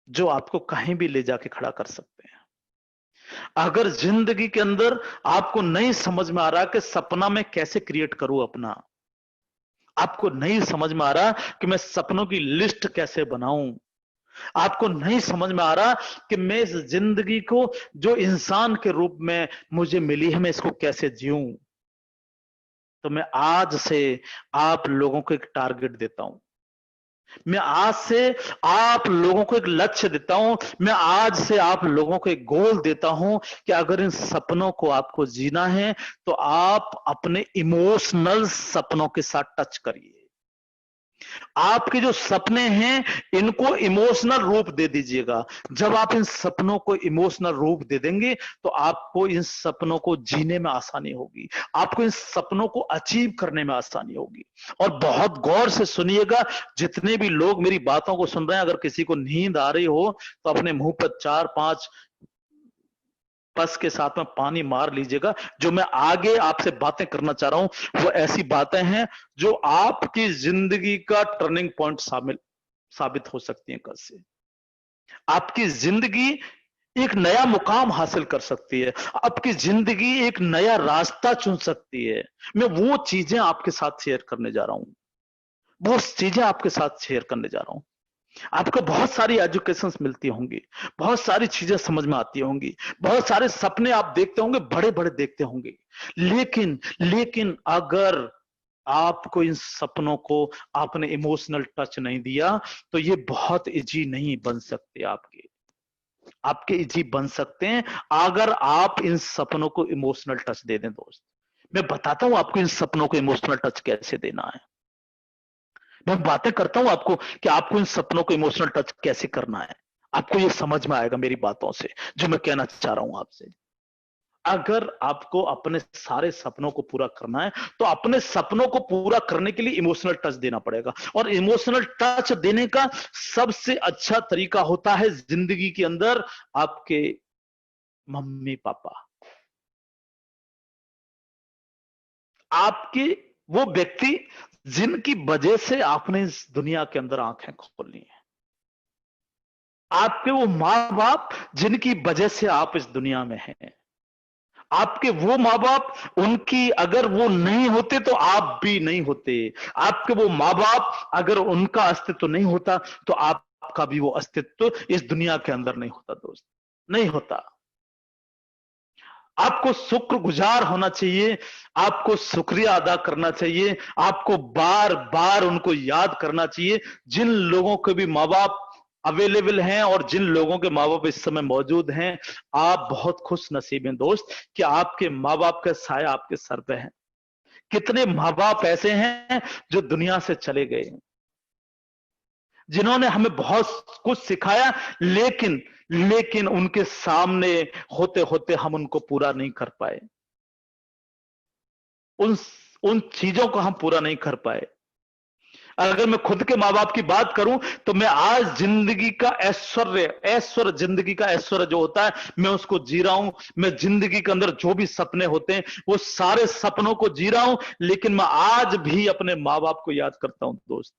जो आपको कहीं भी ले जाके खड़ा कर सकते हैं। अगर जिंदगी के अंदर आपको नहीं समझ में आ रहा कि सपना मैं कैसे क्रिएट करूं अपना, आपको नहीं समझ में आ रहा कि मैं सपनों की लिस्ट कैसे बनाऊं, आपको नहीं समझ में आ रहा कि मैं इस जिंदगी को जो इंसान के रूप में मुझे मिली है, मैं इसको कैसे जीऊं, तो मैं आज से आप लोगों को एक टारगेट देता हूं। मैं आज से आप लोगों को एक लक्ष्य देता हूं। मैं आज से आप लोगों को एक गोल देता हूं कि अगर इन सपनों को आपको जीना है, तो आप अपने इमोशनल सपनों के साथ टच करिए। आपके जो सपने हैं इनको इमोशनल रूप दे दीजिएगा। जब आप इन सपनों को इमोशनल रूप दे देंगे तो आपको इन सपनों को जीने में आसानी होगी, आपको इन सपनों को अचीव करने में आसानी होगी। और बहुत गौर से सुनिएगा, जितने भी लोग मेरी बातों को सुन रहे हैं, अगर किसी को नींद आ रही हो तो अपने मुंह पर 4-5 पस के साथ में पानी मार लीजिएगा। जो मैं आगे आपसे बातें करना चाह रहा हूं वो ऐसी बातें हैं जो आपकी जिंदगी का टर्निंग पॉइंट साबित हो सकती हैं। कल से आपकी जिंदगी एक नया मुकाम हासिल कर सकती है, आपकी जिंदगी एक नया रास्ता चुन सकती है। मैं वो चीजें आपके साथ शेयर करने जा रहा हूं, वो चीजें आपके साथ शेयर करने जा रहा हूं। आपको बहुत सारी एजुकेशन मिलती होंगी, बहुत सारी चीजें समझ में आती होंगी, बहुत सारे सपने आप देखते होंगे, बड़े बड़े देखते होंगे, लेकिन लेकिन अगर आपको इन सपनों को आपने इमोशनल टच नहीं दिया तो ये बहुत इजी नहीं बन सकते। आपके इजी बन सकते हैं अगर आप इन सपनों को इमोशनल टच दे दें। दोस्त, मैं बताता हूं आपको इन सपनों को इमोशनल टच कैसे देना है। मैं बातें करता हूं आपको कि आपको इन सपनों को इमोशनल टच कैसे करना है। आपको ये समझ में आएगा मेरी बातों से जो मैं कहना चाह रहा हूं आपसे। अगर आपको अपने सारे सपनों को पूरा करना है तो अपने सपनों को पूरा करने के लिए इमोशनल टच देना पड़ेगा। और इमोशनल टच देने का सबसे अच्छा तरीका होता है जिंदगी के अंदर आपके मम्मी पापा, आपके वो व्यक्ति जिनकी वजह से आपने इस दुनिया के अंदर आंखें खोली हैं, आपके वो माँ बाप जिनकी वजह से आप इस दुनिया में हैं। आपके वो माँ बाप, उनकी अगर वो नहीं होते तो आप भी नहीं होते। आपके वो माँ बाप अगर उनका अस्तित्व नहीं होता तो आपका भी वो अस्तित्व इस दुनिया के अंदर नहीं होता। दोस्त, नहीं होता। आपको शुक्रगुजार होना चाहिए, आपको शुक्रिया अदा करना चाहिए, आपको बार बार उनको याद करना चाहिए जिन लोगों के भी माँ बाप अवेलेबल हैं और जिन लोगों के माँ बाप इस समय मौजूद हैं। आप बहुत खुश नसीब हैं दोस्त कि आपके माँ बाप का साया आपके सर पे है। कितने माँ बाप ऐसे हैं जो दुनिया से चले गए, जिन्होंने हमें बहुत कुछ सिखाया, लेकिन लेकिन उनके सामने होते होते हम उनको पूरा नहीं कर पाए, उन उन चीजों को हम पूरा नहीं कर पाए। अगर मैं खुद के माँ बाप की बात करूं तो मैं आज जिंदगी का ऐश्वर्य जिंदगी का ऐश्वर्य जो होता है मैं उसको जी रहा हूं। मैं जिंदगी के अंदर जो भी सपने होते हैं वो सारे सपनों को जी रहा हूं, लेकिन मैं आज भी अपने माँ बाप को याद करता हूं। दोस्त,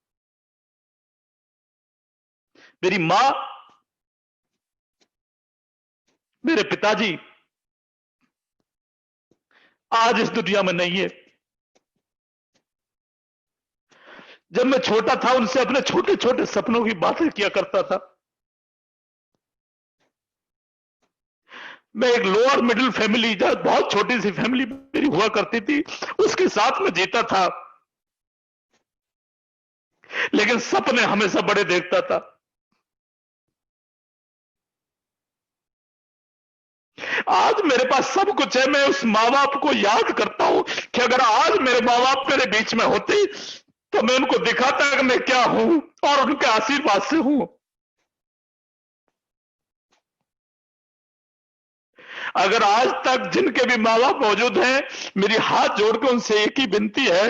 मेरी माँ, मेरे पिताजी आज इस दुनिया में नहीं है। जब मैं छोटा था उनसे अपने छोटे छोटे सपनों की बातें किया करता था। मैं एक लोअर मिडिल फैमिली, बहुत छोटी सी फैमिली मेरी हुआ करती थी, उसके साथ में जीता था, लेकिन सपने हमेशा बड़े देखता था। आज मेरे पास सब कुछ है, मैं उस माँ बाप को याद करता हूं कि अगर आज मेरे माँ बाप मेरे बीच में होते तो मैं उनको दिखाता कि मैं क्या हूं और उनके आशीर्वाद से हूं। अगर आज तक जिनके भी माँ बाप मौजूद हैं, मेरी हाथ जोड़ के उनसे एक ही विनती है,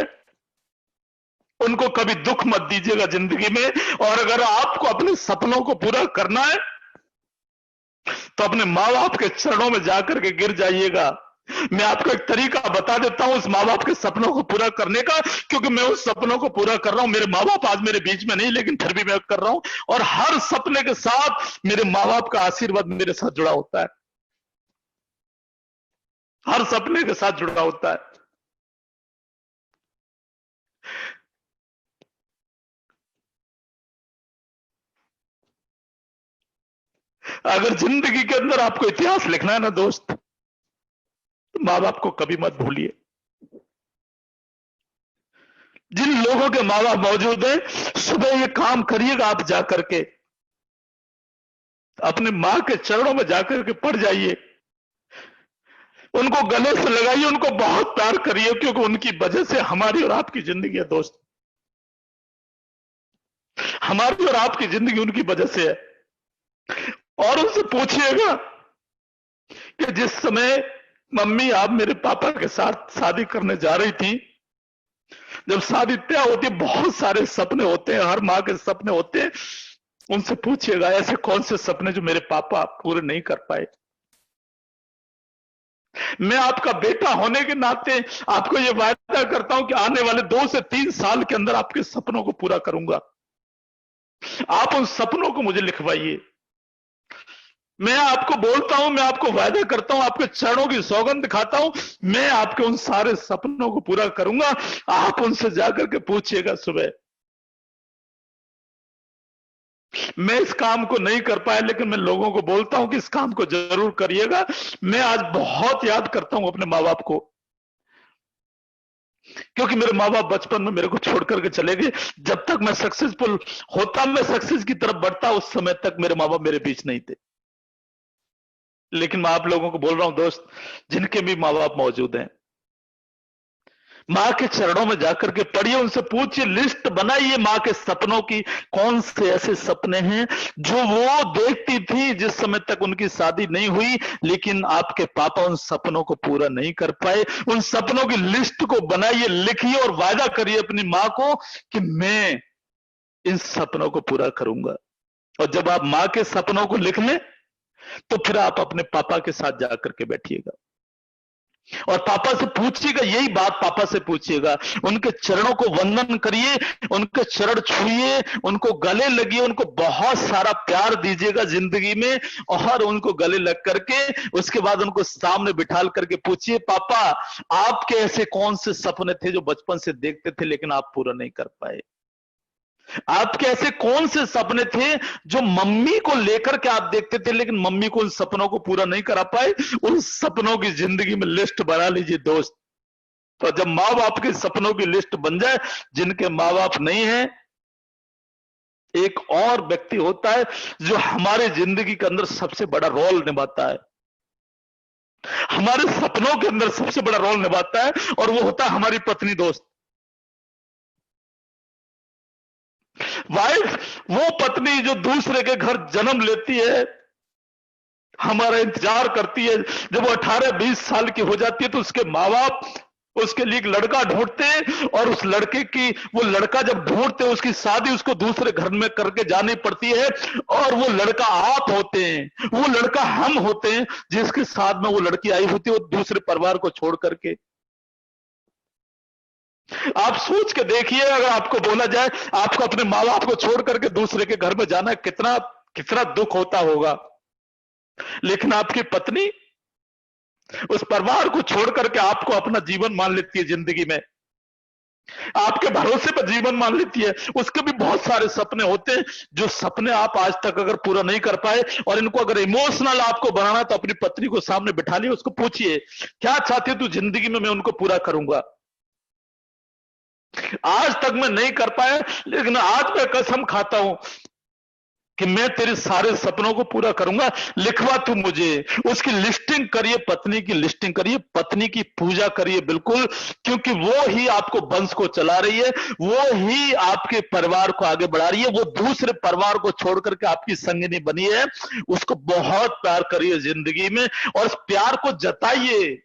उनको कभी दुख मत दीजिएगा जिंदगी में। और अगर आपको अपने सपनों को पूरा करना है तो अपने माँ बाप के चरणों में जाकर के गिर जाइएगा। मैं आपको एक तरीका बता देता हूं उस माँ बाप के सपनों को पूरा करने का, क्योंकि मैं उस सपनों को पूरा कर रहा हूं। मेरे माँ बाप आज मेरे बीच में नहीं, लेकिन फिर भी मैं कर रहा हूं, और हर सपने के साथ मेरे माँ बाप का आशीर्वाद मेरे साथ जुड़ा होता है, हर सपने के साथ जुड़ा होता है। अगर जिंदगी के अंदर आपको इतिहास लिखना है ना दोस्त, तो माँ बाप को कभी मत भूलिए। जिन लोगों के माँ बाप मौजूद हैं, सुबह ये काम करिएगा, आप जाकर के अपने माँ के चरणों में जाकर के पड़ जाइए, उनको गले से लगाइए, उनको बहुत प्यार करिए, क्योंकि उनकी वजह से हमारी और आपकी जिंदगी है दोस्त। हमारी और आपकी जिंदगी उनकी वजह से है। और उनसे पूछिएगा कि जिस समय मम्मी आप मेरे पापा के साथ शादी करने जा रही थी, जब शादी तय होती है बहुत सारे सपने होते हैं, हर माँ के सपने होते हैं। उनसे पूछिएगा ऐसे कौन से सपने जो मेरे पापा पूरे नहीं कर पाए। मैं आपका बेटा होने के नाते आपको यह वायदा करता हूं कि आने वाले 2 से 3 साल के अंदर आपके सपनों को पूरा करूंगा। आप उन सपनों को मुझे लिखवाइए। मैं आपको बोलता हूं, मैं आपको वायदा करता हूं, आपके चरणों की सौगंध खाता हूं, मैं आपके उन सारे सपनों को पूरा करूंगा। आप उनसे जाकर के पूछिएगा सुबह, मैं इस काम को नहीं कर पाया लेकिन मैं लोगों को बोलता हूं कि इस काम को जरूर करिएगा। मैं आज बहुत याद करता हूं अपने माँ बाप को, क्योंकि मेरे माँ बाप बचपन में मेरे को छोड़ करके चले गए। जब तक मैं सक्सेसफुल होता, मैं सक्सेस की तरफ बढ़ता, उस समय तक मेरे माँ बाप मेरे बीच नहीं थे। लेकिन मैं आप लोगों को बोल रहा हूं दोस्त, जिनके भी माँ बाप मौजूद हैं, माँ के चरणों में जाकर के पढ़िए, उनसे पूछिए, लिस्ट बनाइए माँ के सपनों की। कौन से ऐसे सपने हैं जो वो देखती थी जिस समय तक उनकी शादी नहीं हुई, लेकिन आपके पापा उन सपनों को पूरा नहीं कर पाए। उन सपनों की लिस्ट को बनाइए, लिखिए और वायदा करिए अपनी माँ को कि मैं इन सपनों को पूरा करूंगा। और जब आप माँ के सपनों को लिख लें तो फिर आप अपने पापा के साथ जाकर के बैठिएगा और पापा से पूछिएगा, यही बात पापा से पूछिएगा। उनके चरणों को वंदन करिए, उनके चरण छुइए, उनको गले लगिए, उनको बहुत सारा प्यार दीजिएगा जिंदगी में। और उनको गले लग करके उसके बाद उनको सामने बिठाल करके पूछिए, पापा आपके ऐसे कौन से सपने थे जो बचपन से देखते थे लेकिन आप पूरा नहीं कर पाए? आपके ऐसे कौन से सपने थे जो मम्मी को लेकर के आप देखते थे लेकिन मम्मी को उन सपनों को पूरा नहीं करा पाए? उन सपनों की जिंदगी में लिस्ट बना लीजिए दोस्त। तो जब माँ बाप के सपनों की लिस्ट बन जाए, जिनके माँ बाप नहीं है, एक और व्यक्ति होता है जो हमारे जिंदगी के अंदर सबसे बड़ा रोल निभाता है, हमारे सपनों के अंदर सबसे बड़ा रोल निभाता है, और वो होता है हमारी पत्नी दोस्त। वाइफ, वो पत्नी जो दूसरे के घर जन्म लेती है, हमारा इंतजार करती है। जब वो 18-20 साल की हो जाती है तो उसके माँ बाप उसके लिए एक लड़का ढूंढते हैं, और उस लड़के की, वो लड़का जब ढूंढते हैं उसकी शादी उसको दूसरे घर में करके जानी पड़ती है। और वो लड़का आप होते हैं, वो लड़का हम होते हैं जिसके साथ में वो लड़की आई होती है, वो दूसरे परिवार को छोड़ करके। आप सोच के देखिए, अगर आपको बोला जाए आपको अपने माँ बाप को छोड़ करके दूसरे के घर में जाना है, कितना कितना दुख होता होगा। लेकिन आपकी पत्नी उस परिवार को छोड़ करके आपको अपना जीवन मान लेती है, जिंदगी में आपके भरोसे पर जीवन मान लेती है। उसके भी बहुत सारे सपने होते हैं, जो सपने आप आज तक अगर पूरा नहीं कर पाए, और इनको अगर इमोशनल आपको बनाना, तो अपनी पत्नी को सामने बिठा लिया, उसको पूछिए क्या चाहती है तू जिंदगी में, मैं उनको पूरा करूंगा। आज तक मैं नहीं कर पाया, लेकिन आज मैं कसम खाता हूं कि मैं तेरे सारे सपनों को पूरा करूंगा। लिखवा तू मुझे। उसकी लिस्टिंग करिए, पत्नी की लिस्टिंग करिए, पत्नी की पूजा करिए बिल्कुल, क्योंकि वो ही आपको वंश को चला रही है, वो ही आपके परिवार को आगे बढ़ा रही है। वो दूसरे परिवार को छोड़ करके आपकी संगिनी बनी है। उसको बहुत प्यार करिए जिंदगी में, और इस प्यार को जताइए,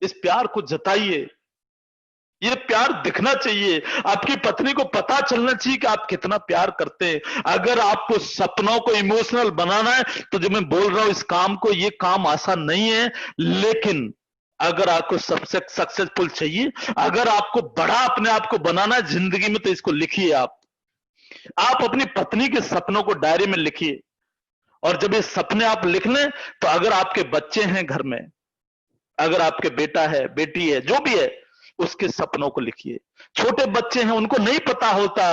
इस प्यार को जताइए। ये प्यार दिखना चाहिए, आपकी पत्नी को पता चलना चाहिए कि आप कितना प्यार करते हैं। अगर आपको सपनों को इमोशनल बनाना है, तो जो मैं बोल रहा हूं इस काम को, ये काम आसान नहीं है, लेकिन अगर आपको सबसे सक्सेसफुल चाहिए, अगर आपको बड़ा अपने आप को बनाना है जिंदगी में, तो इसको लिखिए। आप अपनी पत्नी के सपनों को डायरी में लिखिए, और जब ये सपने आप लिख लें, तो अगर आपके बच्चे हैं घर में, अगर आपके बेटा है, बेटी है, जो भी है, उसके सपनों को लिखिए। छोटे बच्चे हैं, उनको नहीं पता होता,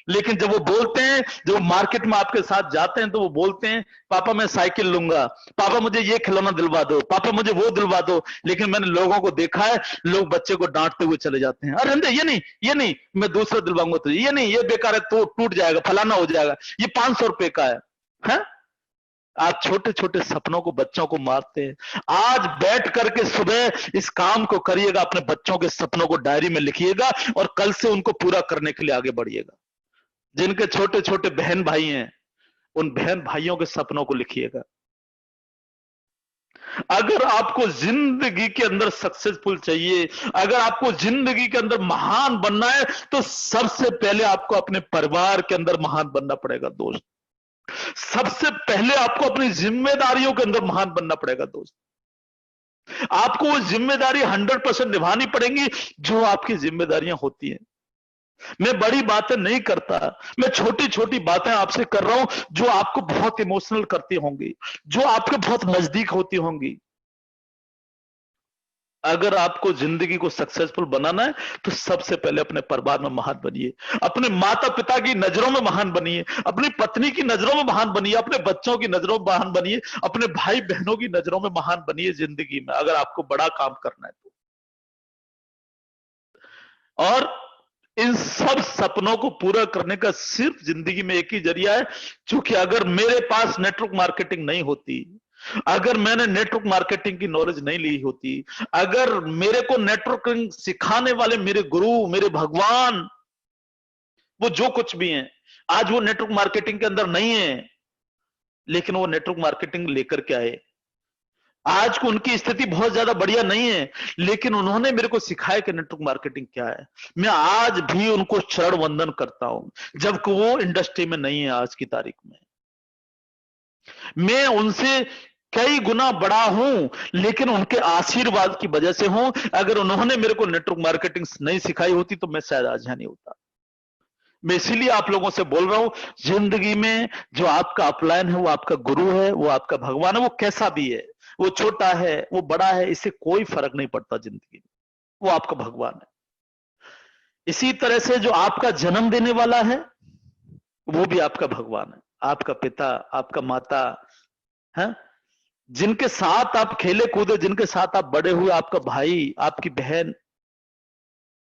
लेकिन जब वो बोलते हैं, जब वो मार्केट में आपके साथ जाते हैं, तो वो बोलते हैं, पापा मैं साइकिल लूंगा, पापा मुझे ये खिलौना दिलवा दो, पापा मुझे वो दिलवा दो। लेकिन मैंने लोगों को देखा है, लोग बच्चे को डांटते हुए चले जाते हैं, अरे ये नहीं, ये नहीं, मैं दूसरा दिलवाऊंगा तुझे, ये नहीं, ये बेकार है, तो टूट जाएगा, फलाना हो जाएगा, ये 500 रुपए का है? आप छोटे छोटे सपनों को, बच्चों को मारते हैं। आज बैठ करके सुबह इस काम को करिएगा, अपने बच्चों के सपनों को डायरी में लिखिएगा, और कल से उनको पूरा करने के लिए आगे बढ़िएगा। जिनके छोटे छोटे बहन भाई हैं, उन बहन भाइयों के सपनों को लिखिएगा। अगर आपको जिंदगी के अंदर सक्सेसफुल चाहिए, अगर आपको जिंदगी के अंदर महान बनना है, तो सबसे पहले आपको अपने परिवार के अंदर महान बनना पड़ेगा दोस्त। सबसे पहले आपको अपनी जिम्मेदारियों के अंदर महान बनना पड़ेगा दोस्त। आपको वो जिम्मेदारी 100% निभानी पड़ेंगी जो आपकी जिम्मेदारियां होती हैं। मैं बड़ी बातें नहीं करता, मैं छोटी छोटी बातें आपसे कर रहा हूं जो आपको बहुत इमोशनल करती होंगी, जो आपके बहुत नजदीक होती होंगी। अगर आपको जिंदगी को सक्सेसफुल बनाना है तो सबसे पहले अपने परिवार में महान बनिए, अपने माता पिता की नजरों में महान बनिए, अपनी पत्नी की नजरों में महान बनिए, अपने बच्चों की नजरों में महान बनिए, अपने भाई बहनों की नजरों में महान बनिए जिंदगी में, अगर आपको बड़ा काम करना है तो। और इन सब सपनों को पूरा करने का सिर्फ जिंदगी में एक ही जरिया है, क्योंकि अगर मेरे पास नेटवर्क मार्केटिंग नहीं होती, अगर मैंने नेटवर्क मार्केटिंग की नॉलेज नहीं ली होती, अगर मेरे को नेटवर्किंग सिखाने वाले मेरे गुरु, मेरे भगवान, वो जो कुछ भी हैं, आज वो नेटवर्क मार्केटिंग के अंदर नहीं है, लेकिन वो नेटवर्क मार्केटिंग लेकर के आए। आज को उनकी स्थिति बहुत ज्यादा बढ़िया नहीं है, लेकिन उन्होंने मेरे को सिखाया कि नेटवर्क मार्केटिंग क्या है। मैं आज भी उनको चरण वंदन करता हूं, जबकि वो इंडस्ट्री में नहीं है आज की तारीख में। मैं उनसे कई गुना बड़ा हूं, लेकिन उनके आशीर्वाद की वजह से हूं। अगर उन्होंने मेरे को नेटवर्क मार्केटिंग नहीं सिखाई होती तो मैं शायद आज यहाँ नहीं होता। मैं इसीलिए आप लोगों से बोल रहा हूं, जिंदगी में जो आपका अपलाइन है वो आपका गुरु है, वो आपका भगवान है, वो कैसा भी है, वो छोटा है, वो बड़ा है, इससे कोई फर्क नहीं पड़ता जिंदगी में, वो आपका भगवान है। इसी तरह से जो आपका जन्म देने वाला है वो भी आपका भगवान है, आपका पिता, आपका माता है, जिनके साथ आप खेले कूदे, जिनके साथ आप बड़े हुए, आपका भाई, आपकी बहन,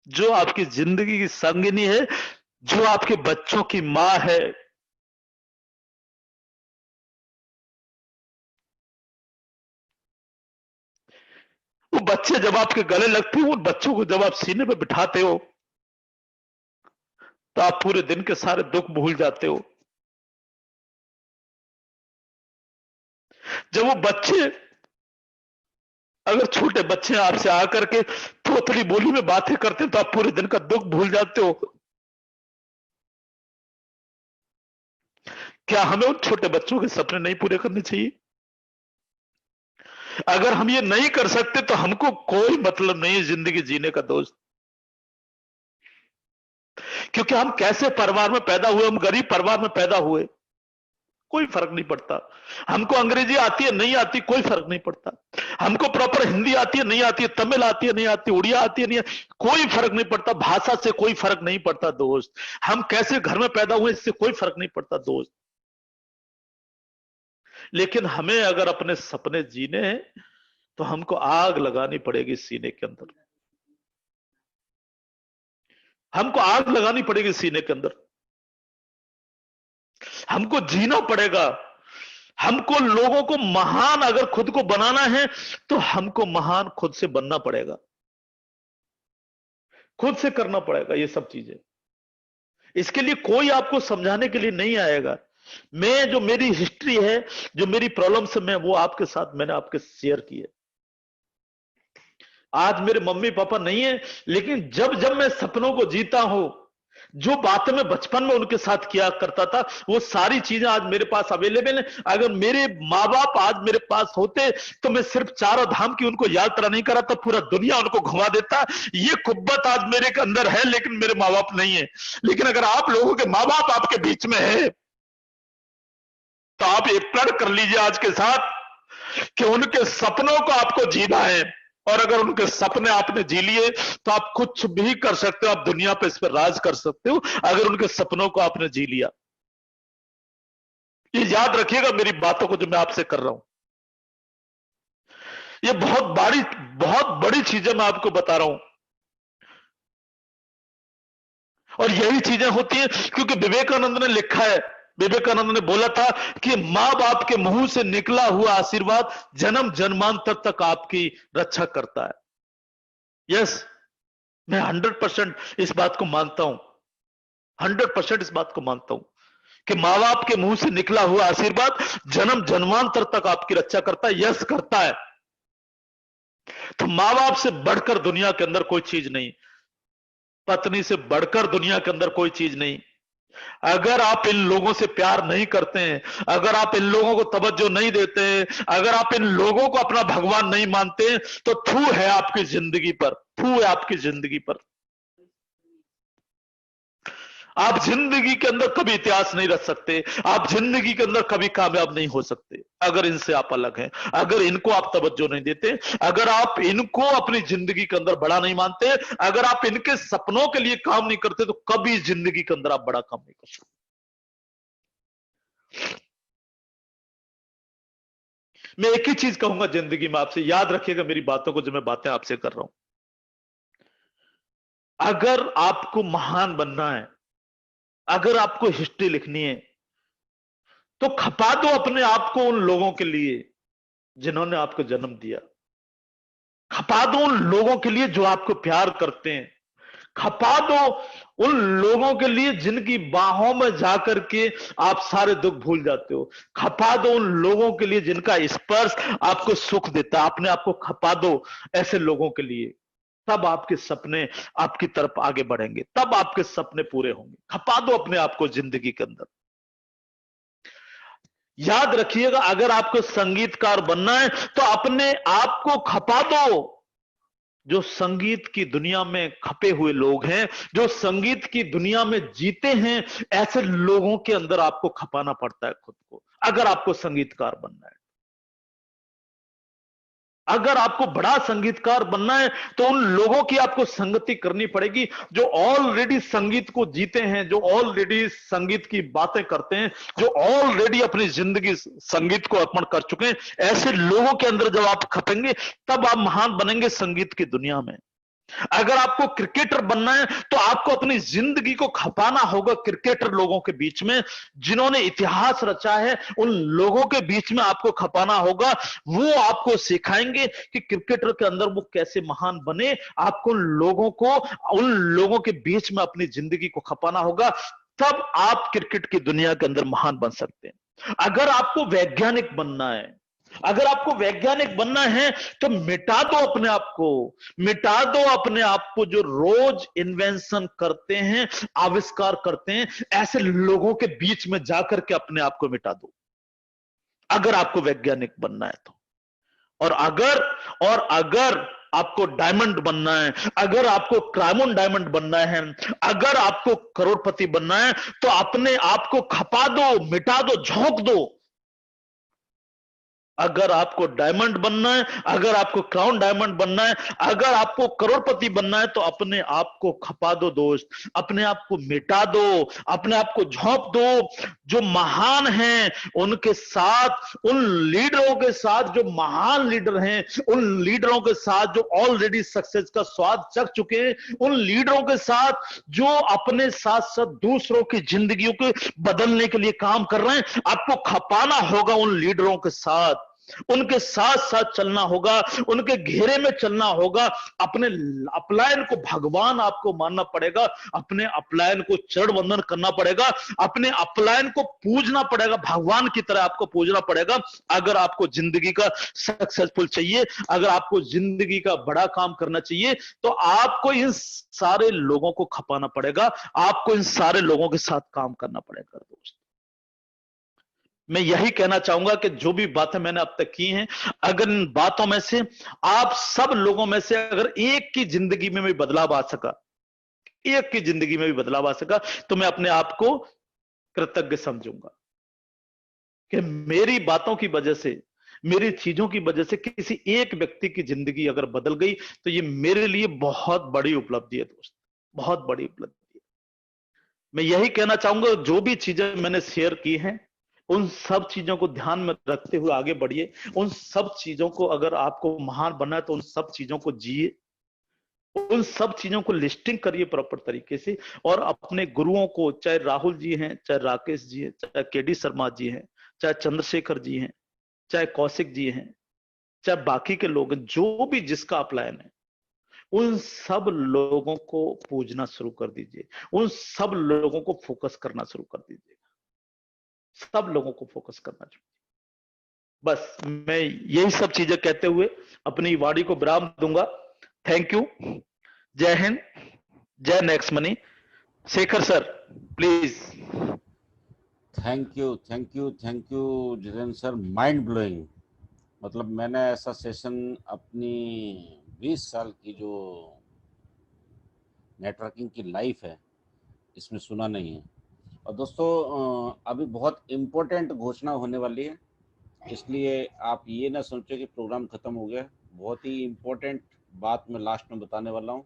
जो आपकी जिंदगी की संगिनी है, जो आपके बच्चों की मां है। वो बच्चे जब आपके गले लगते हो, उन बच्चों को जब आप सीने पे बिठाते हो, तो आप पूरे दिन के सारे दुख भूल जाते हो। जब वो बच्चे, अगर छोटे बच्चे आपसे आकर के तोतली बोली में बातें करते हैं, तो आप पूरे दिन का दुख भूल जाते हो। क्या हमें उन छोटे बच्चों के सपने नहीं पूरे करने चाहिए? अगर हम ये नहीं कर सकते तो हमको कोई मतलब नहीं है जिंदगी जीने का दोस्त। क्योंकि हम कैसे परिवार में पैदा हुए, हम गरीब परिवार में पैदा हुए, कोई फर्क नहीं पड़ता। हमको अंग्रेजी आती है नहीं आती, कोई फर्क नहीं पड़ता। हमको प्रॉपर हिंदी आती है नहीं आती है, तमिल आती है नहीं आती, उड़िया आती है नहीं आती, कोई फर्क नहीं पड़ता। भाषा से कोई फर्क नहीं पड़ता दोस्त। हम कैसे घर में पैदा हुए इससे कोई फर्क नहीं पड़ता दोस्त। लेकिन हमें अगर अपने सपने जीने हैं तो हमको आग लगानी पड़ेगी सीने के अंदर, हमको आग लगानी पड़ेगी सीने के अंदर, हमको जीना पड़ेगा। हमको लोगों को महान अगर खुद को बनाना है तो हमको महान खुद से बनना पड़ेगा, खुद से करना पड़ेगा ये सब चीजें। इसके लिए कोई आपको समझाने के लिए नहीं आएगा। मैं जो मेरी हिस्ट्री है, जो मेरी प्रॉब्लम्स है, मैं वो आपके साथ मैंने आपके शेयर की है। आज मेरे मम्मी पापा नहीं है, लेकिन जब जब मैं सपनों को जीता हूं, जो बातें मैं बचपन में उनके साथ किया करता था, वो सारी चीजें आज मेरे पास अवेलेबल है। अगर मेरे माँ बाप आज मेरे पास होते तो मैं सिर्फ चारों धाम की उनको यात्रा नहीं कराता, पूरा दुनिया उनको घुमा देता। ये कुव्वत आज मेरे के अंदर है, लेकिन मेरे माँ बाप नहीं है। लेकिन अगर आप लोगों के माँ बाप आपके बीच में है तो आप एक प्रण कर लीजिए आज के साथ कि उनके सपनों को आपको जीना है। और अगर उनके सपने आपने जी लिए तो आप कुछ भी कर सकते हो, आप दुनिया पे इस पर राज कर सकते हो, अगर उनके सपनों को आपने जी लिया। ये याद रखिएगा मेरी बातों को जो मैं आपसे कर रहा हूं। ये बहुत बड़ी चीजें मैं आपको बता रहा हूं। और यही चीजें होती हैं क्योंकि विवेकानंद ने लिखा है, विवेकानंद ने बोला था कि मां बाप के मुंह से निकला हुआ आशीर्वाद जन्म जन्मांतर तक आपकी रक्षा करता है। यस, मैं 100% इस बात को मानता हूं। 100% इस बात को मानता हूं कि माँ बाप के मुंह से निकला हुआ आशीर्वाद जन्म जन्मांतर तक आपकी रक्षा करता है, यश करता है। तो माँ बाप से बढ़कर दुनिया के अंदर कोई चीज नहीं, पत्नी से बढ़कर दुनिया के अंदर कोई चीज नहीं। अगर आप इन लोगों से प्यार नहीं करते हैं, अगर आप इन लोगों को तवज्जो नहीं देते हैं, अगर आप इन लोगों को अपना भगवान नहीं मानते, तो थू है आपकी जिंदगी पर, थू है आपकी जिंदगी पर। आप जिंदगी के अंदर कभी इतिहास नहीं रख सकते, आप जिंदगी के अंदर कभी कामयाब नहीं हो सकते अगर इनसे आप अलग हैं, अगर इनको आप तवज्जो नहीं देते, अगर आप इनको अपनी जिंदगी के अंदर बड़ा नहीं मानते, अगर आप इनके सपनों के लिए काम नहीं करते, तो कभी जिंदगी के अंदर आप बड़ा काम नहीं कर सकते। मैं एक ही चीज कहूंगा जिंदगी में आपसे, याद रखिएगा मेरी बातों को जो मैं बातें आपसे कर रहा हूं। अगर आपको महान बनना है, अगर आपको हिस्ट्री लिखनी है, तो खपा दो अपने आप को उन लोगों के लिए जिन्होंने आपको जन्म दिया। खपा दो उन लोगों के लिए जो आपको प्यार करते हैं। खपा दो उन लोगों के लिए जिनकी बाहों में जाकर के आप सारे दुख भूल जाते हो। खपा दो उन लोगों के लिए जिनका स्पर्श आपको सुख देता है। अपने आप को खपा दो ऐसे लोगों के लिए, तब आपके सपने आपकी तरफ आगे बढ़ेंगे, तब आपके सपने पूरे होंगे। खपा दो अपने आप को जिंदगी के अंदर। याद रखिएगा, अगर आपको संगीतकार बनना है तो अपने आप को खपा दो। जो संगीत की दुनिया में खपे हुए लोग हैं, जो संगीत की दुनिया में जीते हैं, ऐसे लोगों के अंदर आपको खपाना पड़ता है खुद को, अगर आपको संगीतकार बनना है। अगर आपको बड़ा संगीतकार बनना है तो उन लोगों की आपको संगति करनी पड़ेगी जो ऑलरेडी संगीत को जीते हैं, जो ऑलरेडी संगीत की बातें करते हैं, जो ऑलरेडी अपनी जिंदगी संगीत को अर्पण कर चुके हैं। ऐसे लोगों के अंदर जब आप खपेंगे, तब आप महान बनेंगे संगीत की दुनिया में। अगर आपको क्रिकेटर बनना है तो आपको अपनी जिंदगी को खपाना होगा क्रिकेटर लोगों के बीच में, जिन्होंने इतिहास रचा है, उन लोगों के बीच में आपको खपाना होगा। वो आपको सिखाएंगे कि क्रिकेटर के अंदर वो कैसे महान बने। आपको उन लोगों के बीच में अपनी जिंदगी को खपाना होगा, तब आप क्रिकेट की दुनिया के अंदर महान बन सकते हैं। अगर आपको वैज्ञानिक बनना है, अगर आपको वैज्ञानिक बनना है, तो मिटा दो अपने आप को, मिटा दो अपने आप को जो रोज इन्वेंशन करते हैं, आविष्कार करते हैं। ऐसे लोगों के बीच में जाकर के अपने आप को मिटा दो, अगर आपको वैज्ञानिक बनना है तो। और अगर आपको डायमंड बनना है, अगर आपको क्राइमोन डायमंड बनना है, अगर आपको करोड़पति बनना है, तो अपने आप को खपा दो, मिटा दो, झोंक दो। अगर आपको डायमंड बनना है, अगर आपको क्राउन डायमंड बनना है, अगर आपको करोड़पति बनना है, तो अपने आप को खपा दो दोस्त, अपने आप को मिटा दो, अपने आप को झोंक दो। जो महान हैं उनके साथ, उन लीडरों के साथ जो महान लीडर हैं, उन लीडरों के साथ जो ऑलरेडी सक्सेस का स्वाद चख चुके हैं, उन लीडरों के साथ जो अपने साथ साथ दूसरों की जिंदगियों को बदलने के लिए काम कर रहे हैं। आपको खपाना होगा उन लीडरों के साथ, उनके साथ साथ चलना होगा, उनके घेरे में चलना होगा। अपने अपलायन को भगवान आपको मानना पड़ेगा, अपने अपलायन को चरण वंदन करना पड़ेगा, अपने अपलायन को पूजना पड़ेगा, भगवान की तरह आपको पूजना पड़ेगा। अगर आपको जिंदगी का सक्सेसफुल चाहिए, अगर आपको जिंदगी का बड़ा काम करना चाहिए, तो आपको इन सारे लोगों को खपाना पड़ेगा, आपको इन सारे लोगों के साथ काम करना पड़ेगा दोस्त। मैं यही कहना चाहूंगा कि जो भी बातें मैंने अब तक की हैं, अगर इन बातों में से आप सब लोगों में से अगर एक की जिंदगी में भी बदलाव आ सका, एक की जिंदगी में भी बदलाव आ सका, तो मैं अपने आप को कृतज्ञ समझूंगा कि मेरी बातों की वजह से, मेरी चीजों की वजह से किसी एक व्यक्ति की जिंदगी अगर बदल गई, तो ये मेरे लिए बहुत बड़ी उपलब्धि है दोस्त, बहुत बड़ी उपलब्धि है। मैं यही कहना चाहूंगा, जो भी चीजें मैंने शेयर की हैं, उन सब चीजों को ध्यान में रखते हुए आगे बढ़िए। उन सब चीजों को, अगर आपको महान बनना है तो उन सब चीजों को जिए, उन सब चीजों को लिस्टिंग करिए प्रॉपर तरीके से। और अपने गुरुओं को, चाहे राहुल जी हैं, चाहे राकेश जी हैं, चाहे केडी शर्मा जी हैं, चाहे चंद्रशेखर जी हैं, चाहे कौशिक जी हैं, चाहे बाकी के लोग हैं, जो भी जिसका अपलायन है, उन सब लोगों को पूजना शुरू कर दीजिए, उन सब लोगों को फोकस करना शुरू कर दीजिए, सब लोगों को फोकस करना चाहिए। बस मैं यही सब चीजें कहते हुए अपनी वाणी को विराम दूंगा। Thank you. जय हिंद, जय next money. Shekhar sir please. Thank you thank you thank you Jitendra sir, mind blowing. मतलब मैंने ऐसा सेशन अपनी 20 साल की जो नेटवर्किंग की लाइफ है इसमें सुना नहीं है। और दोस्तों अभी बहुत इम्पोर्टेंट घोषणा होने वाली है, इसलिए आप ये ना सोचो कि प्रोग्राम ख़त्म हो गया। बहुत ही इम्पोर्टेंट बात मैं लास्ट में बताने वाला हूँ,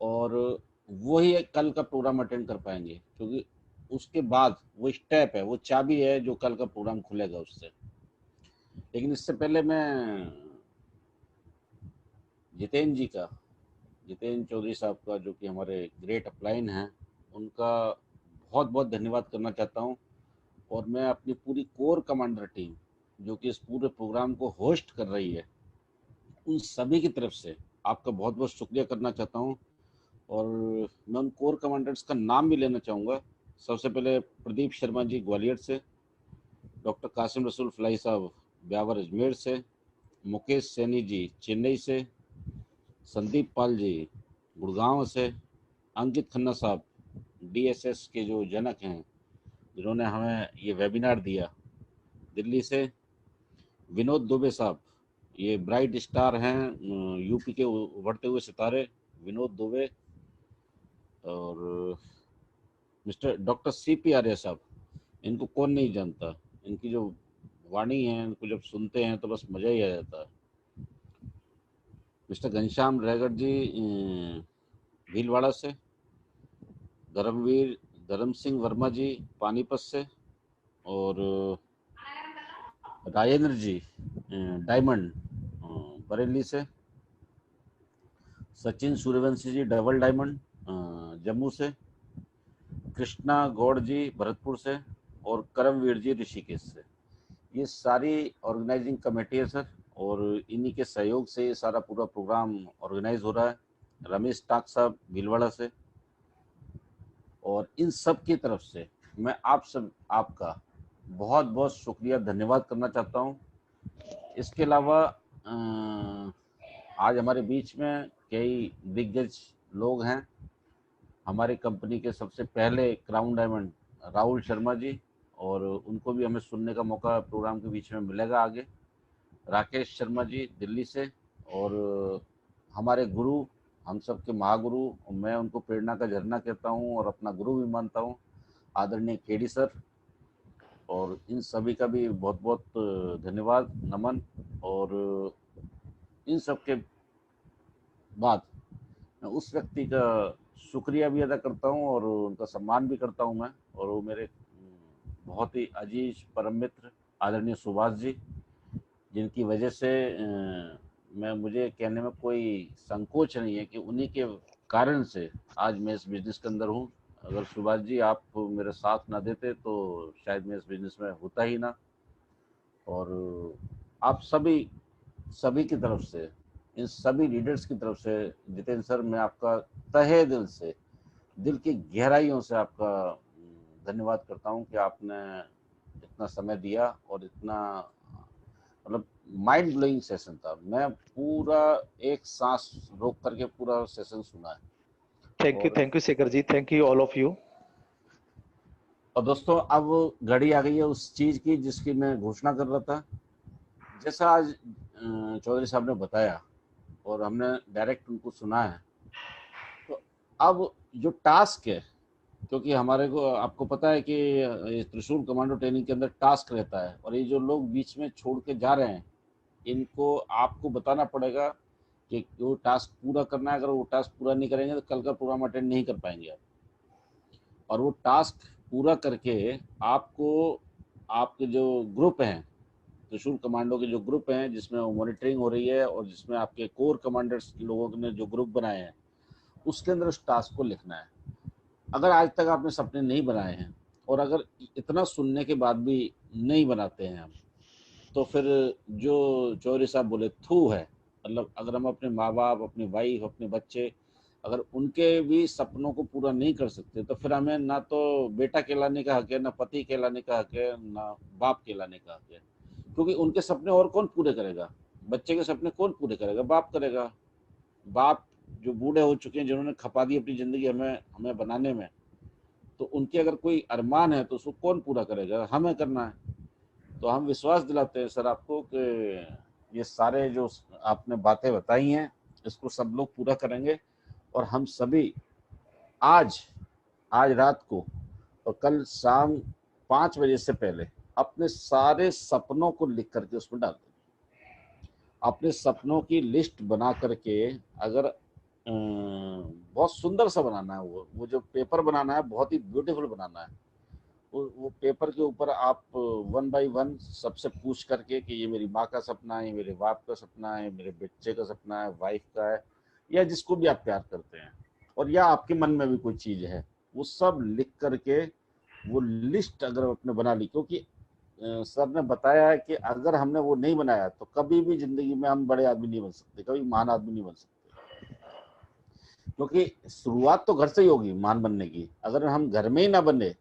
और वही कल का प्रोग्राम अटेंड कर पाएंगे, क्योंकि उसके बाद वो स्टेप है, वो चाबी है जो कल का प्रोग्राम खुलेगा उससे। लेकिन इससे पहले मैं जितेंद्र चौधरी साहब का, जो कि हमारे ग्रेट अपलाइन हैं, उनका बहुत बहुत धन्यवाद करना चाहता हूँ। और मैं अपनी पूरी कोर कमांडर टीम जो कि इस पूरे प्रोग्राम को होस्ट कर रही है, उन सभी की तरफ से आपका बहुत बहुत शुक्रिया करना चाहता हूँ। और मैं उन कोर कमांडर्स का नाम भी लेना चाहूँगा। सबसे पहले प्रदीप शर्मा जी ग्वालियर से, डॉक्टर कासिम रसूल फलाई साहब ब्यावर अजमेर से, मुकेश सैनी जी चेन्नई से, संदीप पाल जी गुड़गांव से, अंकित खन्ना साहब डीएसएस के जो जनक हैं जिन्होंने हमें ये वेबिनार दिया, दिल्ली से, विनोद दुबे साहब, ये ब्राइट स्टार हैं यूपी के उभरते हुए सितारे विनोद दुबे, और मिस्टर डॉक्टर सीपी आर्य साहब, इनको कौन नहीं जानता, इनकी जो वाणी है इनको जब सुनते हैं तो बस मज़ा ही आ जाता है। मिस्टर घनश्याम रैगड़ जी भीलवाड़ा से, धर्मवीर धर्म सिंह वर्मा जी पानीपत से, और राजेंद्र जी डायमंड बरेली से, सचिन सूर्यवंशी जी डबल डायमंड जम्मू से, कृष्णा गौड़ जी भरतपुर से, और करमवीर जी ऋषिकेश से। ये सारी ऑर्गेनाइजिंग कमेटी है सर, और इन्हीं के सहयोग से ये सारा पूरा प्रोग्राम ऑर्गेनाइज हो रहा है। रमेश टाक साहब भीलवाड़ा से, और इन सब की तरफ से मैं आपका बहुत बहुत शुक्रिया धन्यवाद करना चाहता हूँ। इसके अलावा आज हमारे बीच में कई दिग्गज लोग हैं। हमारी कंपनी के सबसे पहले क्राउन डायमंड राहुल शर्मा जी, और उनको भी हमें सुनने का मौका प्रोग्राम के बीच में मिलेगा आगे। राकेश शर्मा जी दिल्ली से, और हमारे गुरु, हम सब के महागुरु, मैं उनको प्रेरणा का झरना कहता हूँ और अपना गुरु भी मानता हूँ, आदरणीय केडी सर। और इन सभी का भी बहुत बहुत धन्यवाद, नमन। और इन सब के बाद मैं उस व्यक्ति का शुक्रिया भी अदा करता हूँ और उनका सम्मान भी करता हूँ मैं, और वो मेरे बहुत ही अजीज परम मित्र आदरणीय सुभाष जी, जिनकी वजह से मुझे कहने में कोई संकोच नहीं है कि उन्हीं के कारण से आज मैं इस बिजनेस के अंदर हूँ। अगर सुभाष जी आप मेरे साथ ना देते तो शायद मैं इस बिजनेस में होता ही ना। और आप सभी की तरफ से, इन सभी लीडर्स की तरफ से जितेंद्र सर, मैं आपका तहे दिल से, दिल की गहराइयों से आपका धन्यवाद करता हूँ कि आपने इतना समय दिया और इतना मतलब माइंड ब्लोइंग सेशन था। मैं पूरा एक सांस रोक करके पूरा सेशन सुना है। Thank you Shekhar ji, thank you all of you. और दोस्तों अब घड़ी आ गई है उस चीज की जिसकी मैं घोषणा कर रहा था। जैसा आज चौधरी साहब ने बताया और हमने डायरेक्ट उनको सुना है, तो अब जो टास्क है, क्योंकि हमारे को आपको पता है कि त्रिशूल कमांडो ट्रेनिंग के अंदर टास्क रहता है, और ये जो लोग बीच में छोड़ के जा रहे हैं इनको आपको बताना पड़ेगा कि वो टास्क पूरा करना है। अगर वो टास्क पूरा नहीं करेंगे तो कल का प्रोग्राम अटेंड नहीं कर पाएंगे आप। और वो टास्क पूरा करके आपको, आपके जो ग्रुप हैं त्रिशूल कमांडो के जो ग्रुप हैं जिसमें मॉनिटरिंग हो रही है और जिसमें आपके कोर कमांडर्स लोगों ने जो ग्रुप बनाए हैं, उसके अंदर उस टास्क को लिखना है। अगर आज तक आपने सपने नहीं बनाए हैं और अगर इतना सुनने के बाद भी नहीं बनाते हैं हम, तो फिर जो चौधरी साहब बोले थू है, मतलब अगर हम अपने माँ बाप, अपनी वाइफ, अपने बच्चे, अगर उनके भी सपनों को पूरा नहीं कर सकते तो फिर हमें ना तो बेटा कहलाने का हक है, ना पति कहलाने का हक है, ना बाप कहलाने का हक है। क्योंकि उनके सपने और कौन पूरे करेगा? बच्चे के सपने कौन पूरे करेगा? बाप करेगा। बाप जो बूढ़े हो चुके हैं, जिन्होंने खपा दी अपनी जिंदगी हमें बनाने में, तो उनके अगर कोई अरमान है तो उसको कौन पूरा करेगा? हमें करना है। तो हम विश्वास दिलाते हैं सर आपको कि ये सारे जो आपने बातें बताई हैं इसको सब लोग पूरा करेंगे। और हम सभी आज रात को और कल शाम 5 बजे से पहले अपने सारे सपनों को लिख करके उसमें डाल देंगे। अपने सपनों की लिस्ट बना करके, अगर बहुत सुंदर सा बनाना है, वो जो पेपर बनाना है बहुत ही ब्यूटीफुल बनाना है। वो पेपर के ऊपर आप 1 बाय 1 सबसे पूछ करके कि ये मेरी माँ का सपना है, ये मेरे बाप का सपना है, मेरे बच्चे का सपना है, वाइफ का है, या जिसको भी आप प्यार करते हैं, और या आपके मन में भी कोई चीज़ है, वो सब लिख करके वो लिस्ट अगर आपने बना ली, क्योंकि सर ने बताया है कि अगर हमने वो नहीं बनाया तो कभी भी जिंदगी में हम बड़े आदमी नहीं बन सकते, कभी महान आदमी नहीं बन सकते। क्योंकि शुरुआत तो घर से ही होगी महान बनने की। अगर हम घर में ही ना बने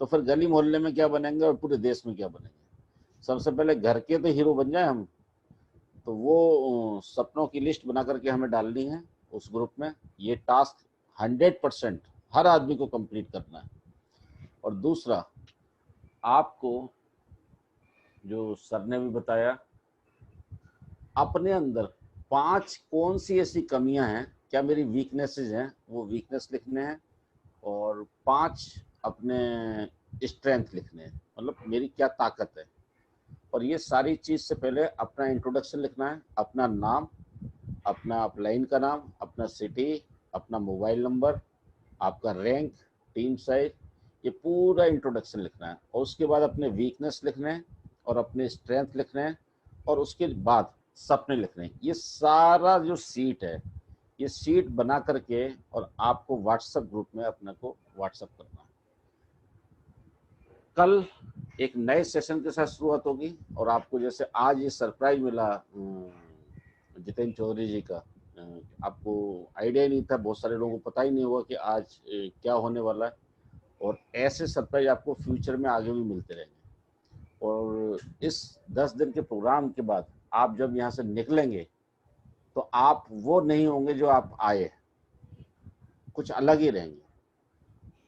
तो फिर गली मोहल्ले में क्या बनेंगे और पूरे देश में क्या बनेंगे? सबसे पहले घर के तो हीरो बन जाए हम। तो वो सपनों की लिस्ट बना करके हमें डालनी है उस ग्रुप में। ये टास्क 100% हर आदमी को कंप्लीट करना है। और दूसरा, आपको जो सर ने भी बताया, अपने अंदर 5 कौन सी ऐसी कमियां हैं, क्या मेरी वीकनेसेस हैं, वो वीकनेस लिखने हैं, और 5 अपने स्ट्रेंथ लिखने हैं, मतलब मेरी क्या ताकत है। और ये सारी चीज़ से पहले अपना इंट्रोडक्शन लिखना है, अपना नाम, अपना अपलाइन का नाम, अपना सिटी, अपना मोबाइल नंबर, आपका रैंक, टीम साइज, ये पूरा इंट्रोडक्शन लिखना है। और उसके बाद अपने वीकनेस लिखने हैं और अपने स्ट्रेंथ लिखने हैं, और उसके बाद सपने लिखने हैं। ये सारा जो सीट है, ये सीट बना करके और आपको व्हाट्सएप ग्रुप में अपने को व्हाट्सएप करना है। कल एक नए सेशन के साथ शुरुआत होगी। और आपको जैसे आज ये सरप्राइज मिला जितेंद्र चौधरी जी का, आपको आइडिया नहीं था, बहुत सारे लोगों को पता ही नहीं हुआ कि आज क्या होने वाला है। और ऐसे सरप्राइज आपको फ्यूचर में आगे भी मिलते रहेंगे। और इस 10 दिन के प्रोग्राम के बाद आप जब यहाँ से निकलेंगे तो आप वो नहीं होंगे जो आप आए, कुछ अलग ही रहेंगे।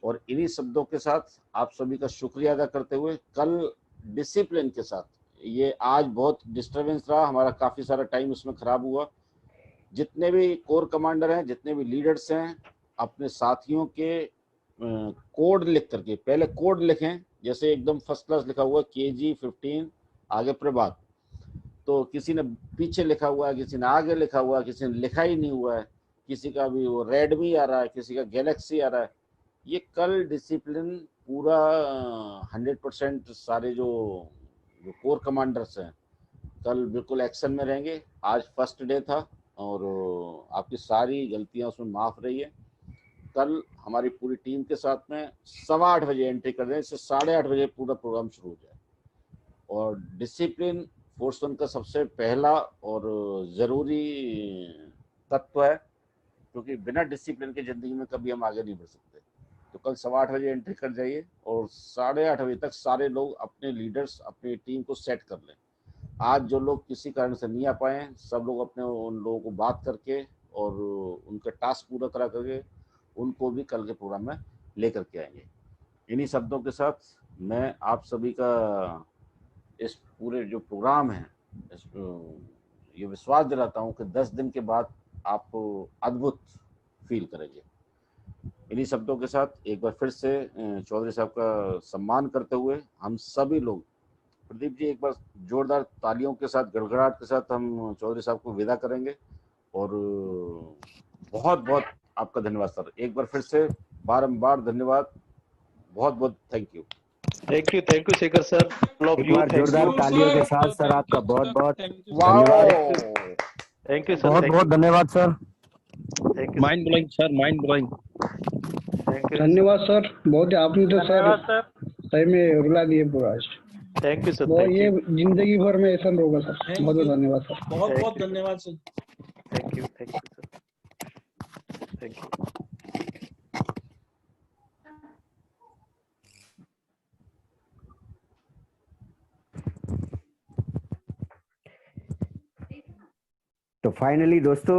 और इन्हीं शब्दों के साथ आप सभी का शुक्रिया अदा करते हुए, कल डिसिप्लिन के साथ, ये आज बहुत डिस्टर्बेंस रहा हमारा, काफ़ी सारा टाइम उसमें ख़राब हुआ। जितने भी कोर कमांडर हैं, जितने भी लीडर्स हैं, अपने साथियों के कोड लिख करके, पहले कोड लिखें, जैसे एकदम फर्स्ट क्लास लिखा हुआ KG 15 आगे प्रभात, तो किसी ने पीछे लिखा हुआ है, किसी ने आगे लिखा हुआ है, किसी ने लिखा ही नहीं हुआ है, किसी का भी वो रेडमी आ रहा है, किसी का गैलेक्सी आ रहा है। ये कल डिसिप्लिन पूरा 100% सारे जो कोर कमांडर्स हैं कल बिल्कुल एक्शन में रहेंगे। आज फर्स्ट डे था और आपकी सारी गलतियां उसमें माफ़ रही है। कल हमारी पूरी टीम के साथ में 8:15 बजे एंट्री कर रहे हैं, इससे 8:30 बजे पूरा प्रोग्राम शुरू हो जाए। और डिसिप्लिन फोर्स वन का सबसे पहला और ज़रूरी तत्व है, क्योंकि बिना डिसिप्लिन के ज़िंदगी में कभी हम आगे नहीं बढ़ सकते। तो कल 8:15 बजे एंट्री कर जाइए और 8:30 बजे तक सारे लोग अपने लीडर्स, अपनी टीम को सेट कर लें। आज जो लोग किसी कारण से नहीं आ पाए, सब लोग अपने उन लोगों को बात करके और उनका टास्क पूरा करा करके उनको भी कल के प्रोग्राम में लेकर के आएंगे। इन्हीं शब्दों के साथ मैं आप सभी का इस पूरे जो प्रोग्राम है ये विश्वास दिलाता हूँ कि 10 दिन के बाद आप अद्भुत फील करेंगे। इन्हीं शब्दों के साथ एक बार फिर से चौधरी साहब का सम्मान करते हुए हम सभी लोग, प्रदीप जी एक बार जोरदार तालियों के साथ, गड़गड़ाहट के साथ हम चौधरी साहब को विदा करेंगे। और बहुत बहुत आपका धन्यवाद सर, एक बार फिर से बारंबार धन्यवाद, बहुत बहुत थैंक यू शेखर सर। एक बार जोरदार तालियों के साथ सर आपका बहुत बहुत धन्यवाद। थैंक यू सर, बहुत बहुत धन्यवाद sir. Mind blowing sir, mind blowing. धन्यवाद सर, बहुत आपने तो सर सही में रुला दिए पूरा आज। थैंक यू सर, ये जिंदगी भर में ऐसा होगा सर। बहुत बहुत धन्यवाद सर। बहुत बहुत धन्यवाद sir. Thank you sir, thank you. तो फाइनली दोस्तों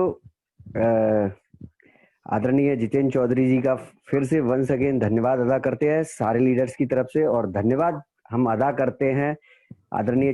आदरणीय जितेंद्र चौधरी जी का फिर से वंस अगेन धन्यवाद अदा करते हैं सारे लीडर्स की तरफ से, और धन्यवाद हम अदा करते हैं आदरणीय